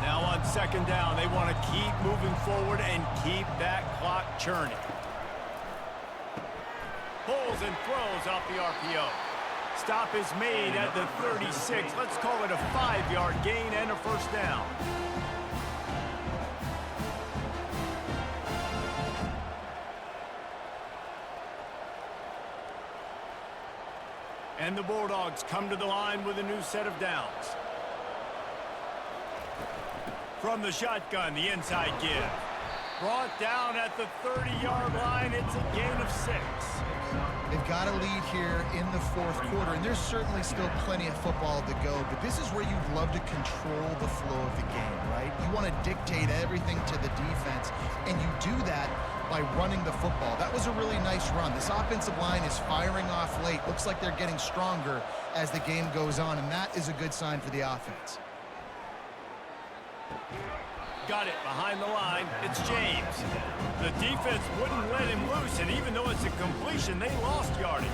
Now on 2nd down, they want to keep moving forward and keep that clock churning. Pulls and throws off the RPO. Stop is made at the 36. Let's call it a 5-yard gain and a first down. And the Bulldogs come to the line with a new set of downs. From the shotgun, the inside give. Brought down at the 30-yard line. It's a gain of 6. They've got a lead here in the 4th quarter, and there's certainly still plenty of football to go, but this is where you'd love to control the flow of the game, right? You want to dictate everything to the defense, and you do that by running the football. That was a really nice run. This offensive line is firing off late. Looks like they're getting stronger as the game goes on, and that is a good sign for the offense. Got it behind the line. It's James. The defense wouldn't let him loose, and even though it's a completion, they lost yardage.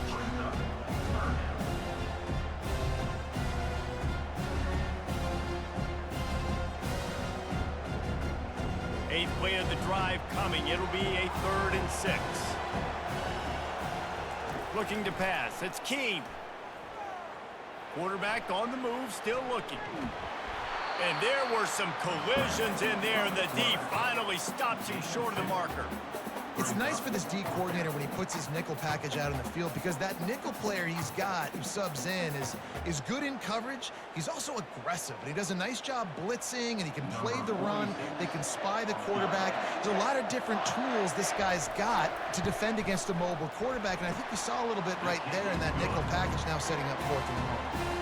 Eighth play of the drive coming. It'll be a 3rd and 6. Looking to pass. It's Keene. Quarterback on the move, still looking. And there were some collisions in there, and the D finally stops him short of the marker. It's nice for this D coordinator when he puts his nickel package out on the field, because that nickel player he's got who subs in is good in coverage. He's also aggressive, and he does a nice job blitzing, and he can play the run. They can spy the quarterback. There's a lot of different tools this guy's got to defend against a mobile quarterback, and I think we saw a little bit right there in that nickel package, now setting up 4th and 1.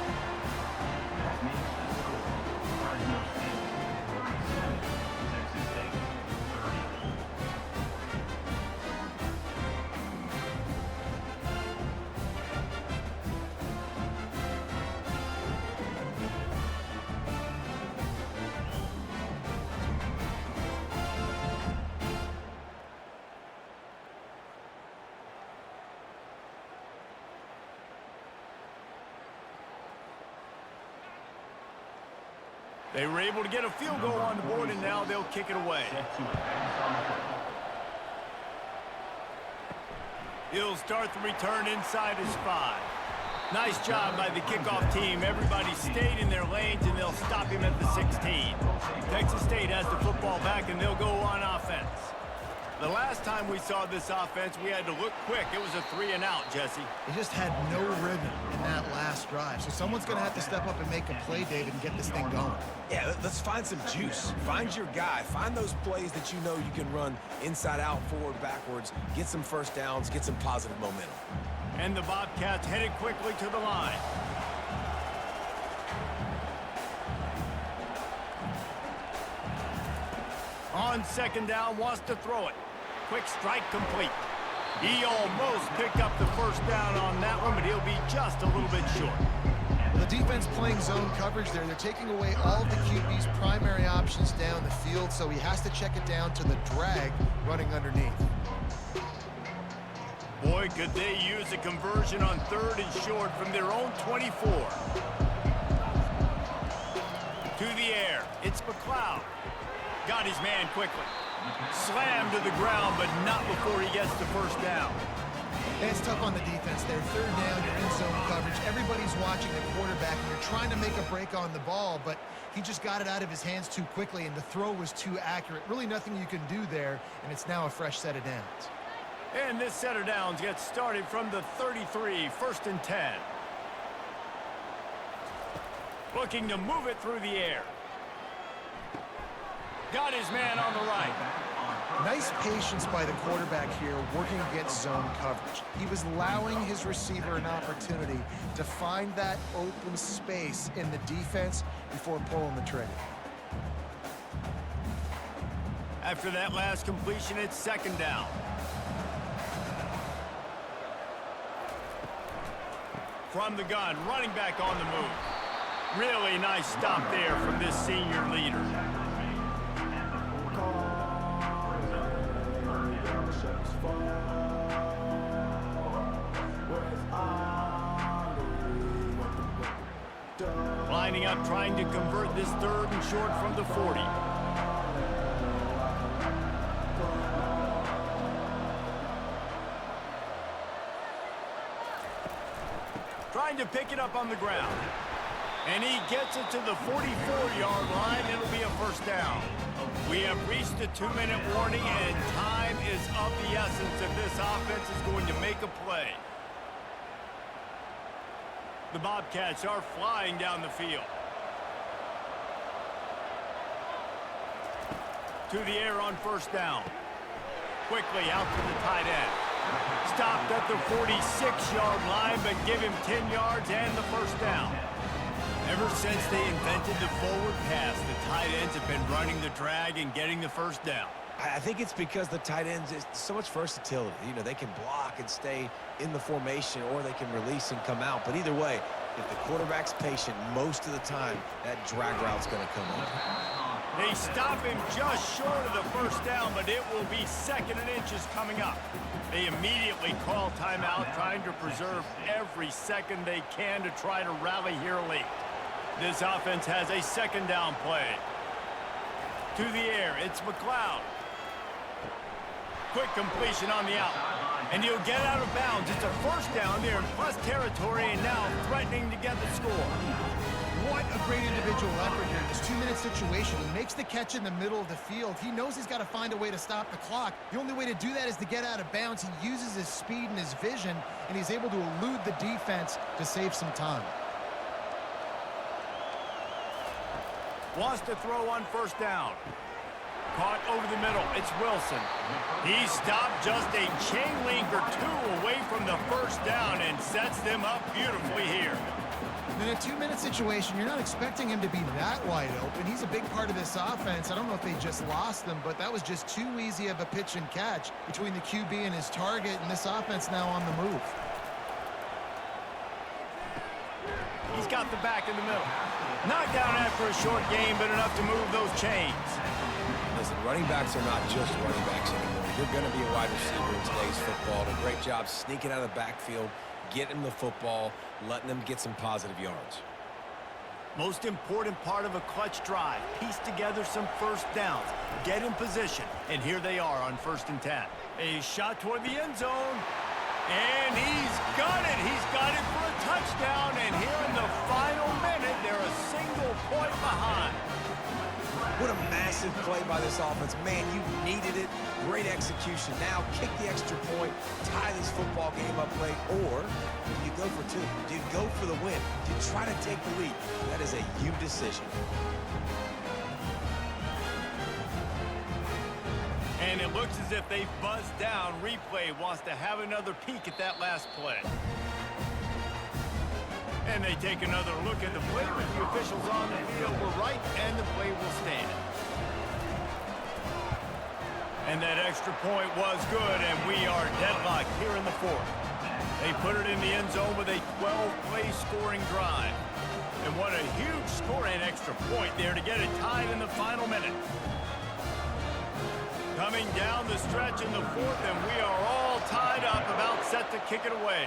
They were able to get a field goal on the board, and now they'll kick it away. He'll start the return inside his 5. Nice job by the kickoff team. Everybody stayed in their lanes, and they'll stop him at the 16. Texas State has the football back, and they'll go on offense. The last time we saw this offense, we had to look quick. It was a 3-and-out, Jesse. They just had no rhythm in that last drive. So someone's going to have to step up and make a play, David, and get this thing going. Yeah, let's find some juice. Find your guy. Find those plays that you know you can run inside out, forward, backwards. Get some first downs. Get some positive momentum. And the Bobcats headed quickly to the line. On 2nd down, wants to throw it. Quick strike complete. He almost picked up the first down on that one, but he'll be just a little bit short. The defense playing zone coverage there. They're taking away all the QB's primary options down the field, so he has to check it down to the drag running underneath. Boy, could they use a conversion on 3rd and short from their own 24. To the air. It's McLeod. Got his man quickly. Slammed to the ground, but not before he gets the first down. It's tough on the defense there. Third down, you're in zone coverage. Everybody's watching the quarterback, and you're trying to make a break on the ball, but he just got it out of his hands too quickly, and the throw was too accurate. Really nothing you can do there, and it's now a fresh set of downs. And this set of downs gets started from the 33, 1st and 10. Looking to move it through the air. Got his man on the right. Nice patience by the quarterback here working against zone coverage. He was allowing his receiver an opportunity to find that open space in the defense before pulling the trigger. After that last completion, it's 2nd down. From the gun, running back on the move. Really nice stop there from this senior leader. Lining up, trying to convert this 3rd and short from the 40. Trying to pick it up on the ground. And he gets it to the 44-yard line. It'll be a 1st down. We have reached the 2-minute warning, and time is of the essence if this offense is going to make a play. The Bobcats are flying down the field. To the air on 1st down. Quickly out to the tight end. Stopped at the 46-yard line, but give him 10 yards and the 1st down. Ever since they invented the forward pass, the tight ends have been running the drag and getting the 1st down. I think it's because the tight ends is so much versatility. You know, they can block and stay in the formation, or they can release and come out. But either way, if the quarterback's patient, most of the time, that drag route's going to come up. They stop him just short of the 1st down, but it will be 2nd and inches coming up. They immediately call timeout, trying to preserve every second they can to try to rally here late. This offense has a 2nd down play. To the air, it's McLeod. Quick completion on the out. And he'll get out of bounds. It's a 1st down there in plus territory, and now threatening to get the score. What a great individual effort here in this 2-minute situation. He makes the catch in the middle of the field. He knows he's got to find a way to stop the clock. The only way to do that is to get out of bounds. He uses his speed and his vision, and he's able to elude the defense to save some time. Wants to throw on 1st down. Caught over the middle. It's Wilson. He stopped just a chain link or 2 away from the 1st down and sets them up beautifully here. In a 2-minute situation, you're not expecting him to be that wide open. He's a big part of this offense. I don't know if they just lost them, but that was just too easy of a pitch and catch between the QB and his target, and this offense now on the move. He's got the back in the middle. Knocked down after a short game, but enough to move those chains. Listen, running backs are not just running backs anymore. You're going to be a wide receiver in today's football. A great job sneaking out of the backfield, getting them the football, letting them get some positive yards. Most important part of a clutch drive. Piece together some 1st downs. Get in position. And here they are on 1st and 10. A shot toward the end zone. And he's got it. He's got it for a touchdown. And here in the final minute, they're a single point behind. What a massive play by this offense. Man, you needed it. Great execution. Now kick the extra point, tie this football game up late, or do you go for 2? Do you go for the win? Do you try to take the lead? That is a you decision. And it looks as if they've buzzed down. Replay wants to have another peek at that last play. And they take another look at the play, but the officials on the field were right, and the play will stand. And that extra point was good, and we are deadlocked here in the 4th. They put it in the end zone with a 12-play scoring drive. And what a huge scoring extra point there to get it tied in the final minute. Coming down the stretch in the 4th, and we are all tied up, about set to kick it away.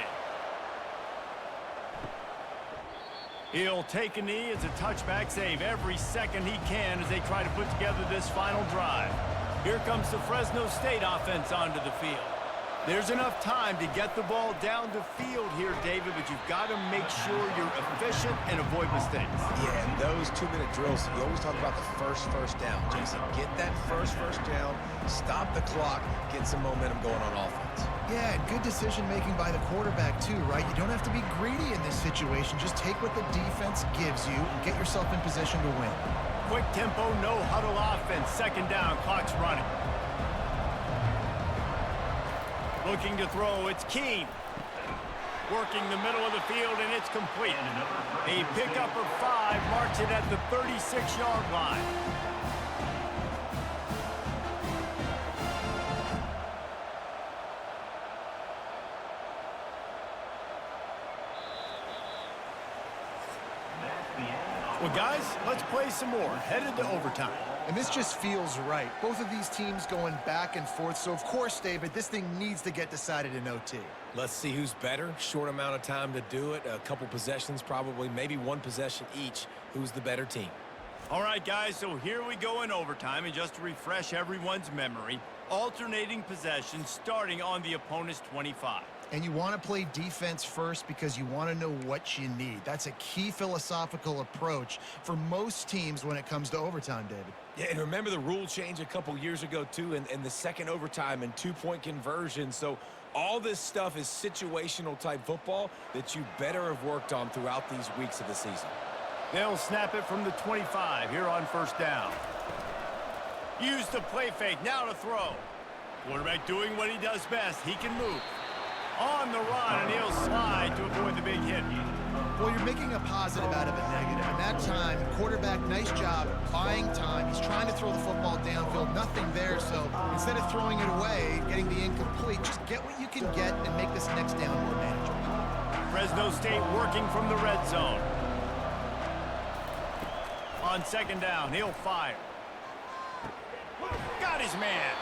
He'll take a knee as a touchback, save every second he can as they try to put together this final drive. Here comes the Fresno State offense onto the field. There's enough time to get the ball down the field here, David, but you've got to make sure you're efficient and avoid mistakes. Yeah, and those 2-minute drills, you always talk about the first down, Jason. Get that first down, stop the clock, get some momentum going on offense. Yeah, and good decision-making by the quarterback, too, right? You don't have to be greedy in this situation. Just take what the defense gives you and get yourself in position to win. Quick tempo, no huddle offense. Second down, clock's running. Looking to throw, it's Keene. Working the middle of the field, and it's complete. A pickup of 5 marks it at the 36-yard line. Well, guys, let's play some more. Headed to overtime. And this just feels right. Both of these teams going back and forth. So, of course, David, this thing needs to get decided in OT. Let's see who's better. Short amount of time to do it. A couple possessions probably, maybe one possession each. Who's the better team? All right, guys, so here we go in overtime. And just to refresh everyone's memory, alternating possessions starting on the opponent's 25. And you want to play defense first because you want to know what you need. That's a key philosophical approach for most teams when it comes to overtime, David. Yeah, and remember the rule change a couple years ago, too, in the second overtime and 2-point conversion. So all this stuff is situational-type football that you better have worked on throughout these weeks of the season. They'll snap it from the 25 here on first down. Use the play fake, now to throw. Quarterback doing what he does best. He can move. On the run, and he'll slide to avoid the big hit. Well, you're making a positive out of a negative. And that time, quarterback, nice job buying time. He's trying to throw the football downfield. Nothing there, so instead of throwing it away, getting the incomplete, just get what you can get and make this next down more manageable. Fresno State working from the red zone. On second down, he'll fire. Got his man.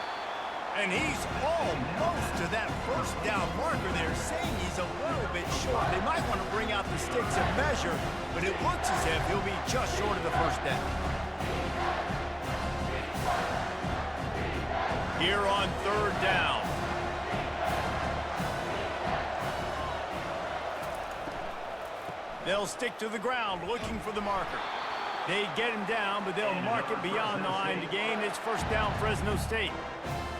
And he's almost to that first down marker there, saying he's a little bit short. They might want to bring out the sticks and measure, but it looks as if he'll be just short of the first down. Here on third down. They'll stick to the ground looking for the marker. They get him down, but they'll mark it beyond the line to gain. It's first down, Fresno State.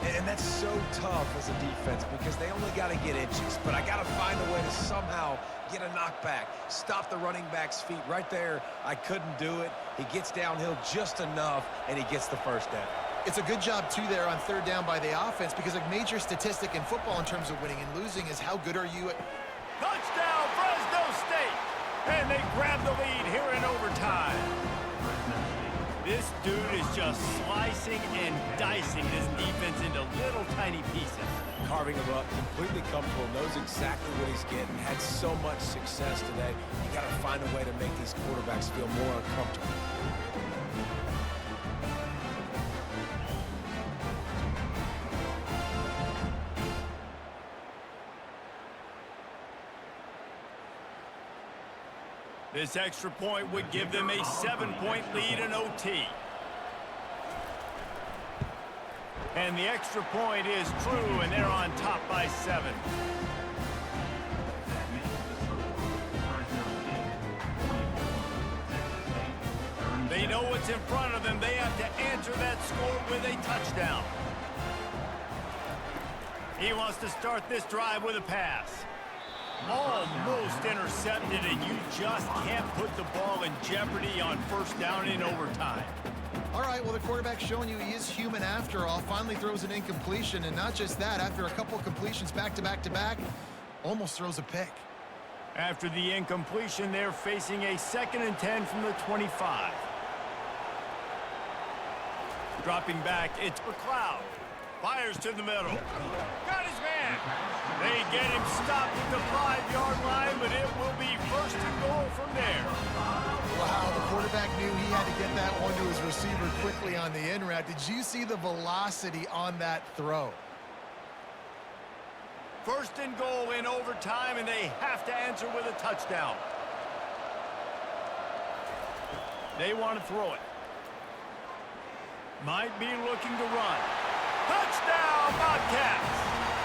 And that's so tough as a defense because they only got to get inches. But I got to find a way to somehow get a knockback, stop the running back's feet right there. I couldn't do it. He gets downhill just enough, and he gets the first down. It's a good job, too, there on third down by the offense because a major statistic in football in terms of winning and losing is how good are you at... Touchdown, Fresno State! And they grab the lead here in overtime. This dude is just slicing and dicing this defense into little tiny pieces. Carving him up, completely comfortable, knows exactly what he's getting, had so much success today. You got to find a way to make these quarterbacks feel more uncomfortable. This extra point would give them a 7-point lead in OT. And the extra point is true, and they're on top by 7. They know what's in front of them. They have to answer that score with a touchdown. He wants to start this drive with a pass. Almost intercepted, and you just can't put the ball in jeopardy on first down in overtime. All right, well, the quarterback's showing you he is human after all. Finally throws an incompletion, and not just that, after a couple completions back-to-back-to-back, almost throws a pick. After the incompletion, they're facing a 2nd and 10 from the 25. Dropping back, it's McLeod. Fires to the middle. Got his man. They get him stopped at the 5-yard line, but it will be first and goal from there. Wow, the quarterback knew he had to get that one to his receiver quickly on the in route. Did you see the velocity on that throw? First and goal in overtime, and they have to answer with a touchdown. They want to throw it. Might be looking to run. Touchdown, Bobcats!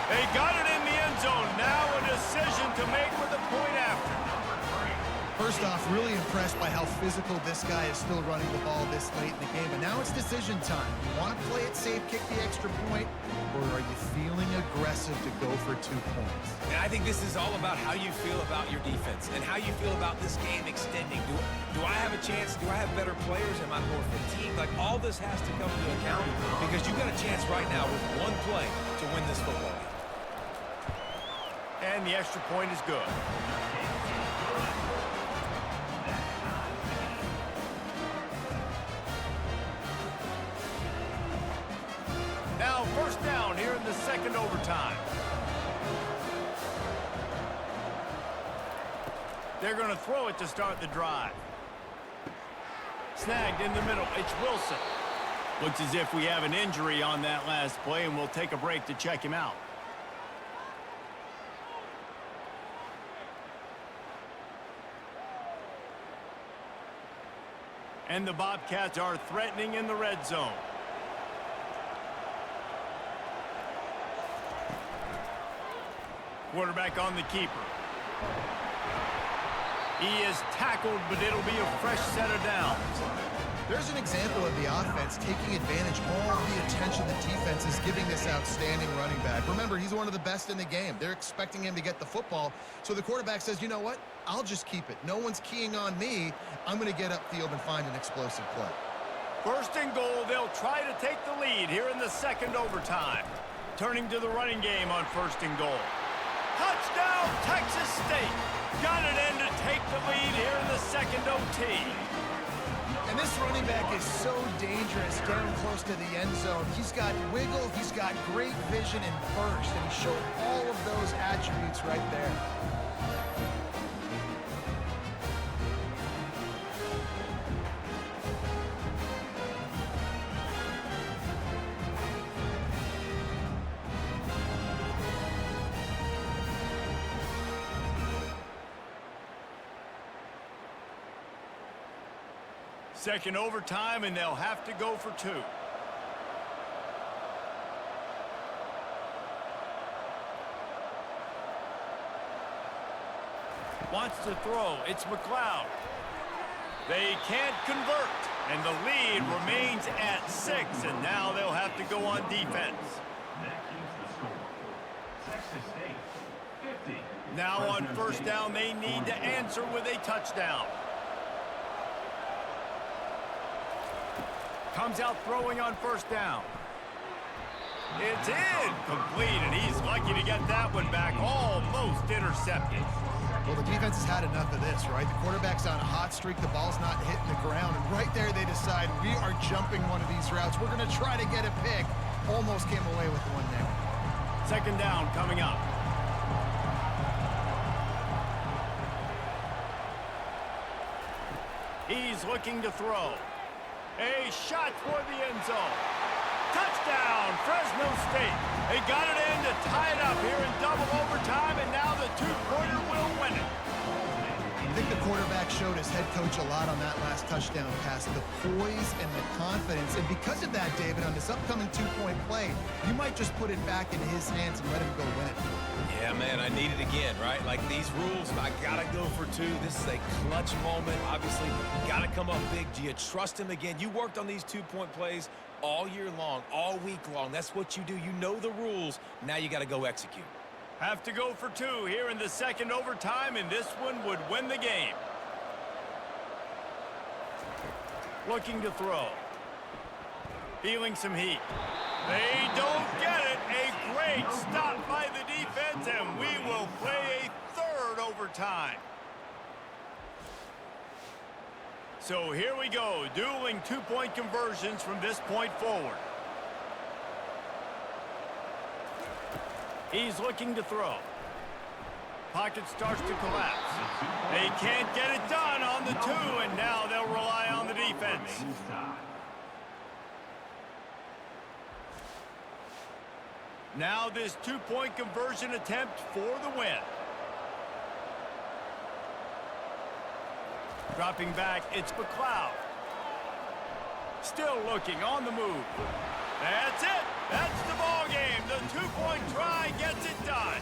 They got it in the end zone. Now a decision to make with a point after. First off, really impressed by how physical this guy is still running the ball this late in the game. And now it's decision time. You want to play it safe, kick the extra point, or are you feeling aggressive to go for 2 points? And I think this is all about how you feel about your defense and how you feel about this game extending. Do I have a chance? Do I have better players? Am I more fatigued? Like, all this has to come into account because you've got a chance right now with one play to win this football game. And the extra point is good. Now first down here in the second overtime. They're going to throw it to start the drive. Snagged in the middle. It's Wilson. Looks as if we have an injury on that last play, and we'll take a break to check him out. And the Bobcats are threatening in the red zone. Quarterback on the keeper. He is tackled, but it'll be a fresh set of downs. There's an example of the offense taking advantage of all the attention the defense is giving this outstanding running back. Remember, he's one of the best in the game. They're expecting him to get the football. So the quarterback says, you know what? I'll just keep it. No one's keying on me. I'm going to get upfield and find an explosive play. First and goal, they'll try to take the lead here in the second overtime. Turning to the running game on first and goal. Touchdown, Texas State. Got it in to take the lead here in the second OT. And this running back is so dangerous down close to the end zone. He's got wiggle, he's got great vision in burst, and he showed all of those attributes right there. Second overtime, and they'll have to go for 2. Wants to throw. It's McLeod. They can't convert, and the lead remains at 6, and now they'll have to go on defense. That keeps the score. Texas State, 50. Now on first down, they need to answer with a touchdown. Comes out throwing on first down. It's incomplete, and he's lucky to get that one back. Almost intercepted. Well, the defense has had enough of this, right? The quarterback's on a hot streak. The ball's not hitting the ground. And right there, they decide, we are jumping one of these routes. We're going to try to get a pick. Almost came away with the one there. Second down coming up. He's looking to throw. A shot for the end zone. Touchdown, Fresno State. They got it in to tie it up here in double overtime, and now the two-pointer will win it. I think the quarterback showed his head coach a lot on that last touchdown pass, the poise and the confidence. And because of that, David, on this upcoming two-point play, you might just put it back in his hands and let him go win it. Yeah, man, I need it again, right? Like, these rules, I got to go for 2. This is a clutch moment. Obviously, got to come up big. Do you trust him again? You worked on these two-point plays all year long, all week long. That's what you do. You know the rules. Now you got to go execute. Have to go for 2 here in the second overtime, and this one would win the game. Looking to throw. Feeling some heat. They don't get it. A great stop by the defense, and we will play a third overtime. So here we go, dueling two-point conversions from this point forward. He's looking to throw. Pocket starts to collapse. They can't get it done on the 2, and now they'll rely on the defense. Now this two-point conversion attempt for the win. Dropping back, it's McLeod. Still looking on the move. That's it. That's the ball game. The two-point try gets it done.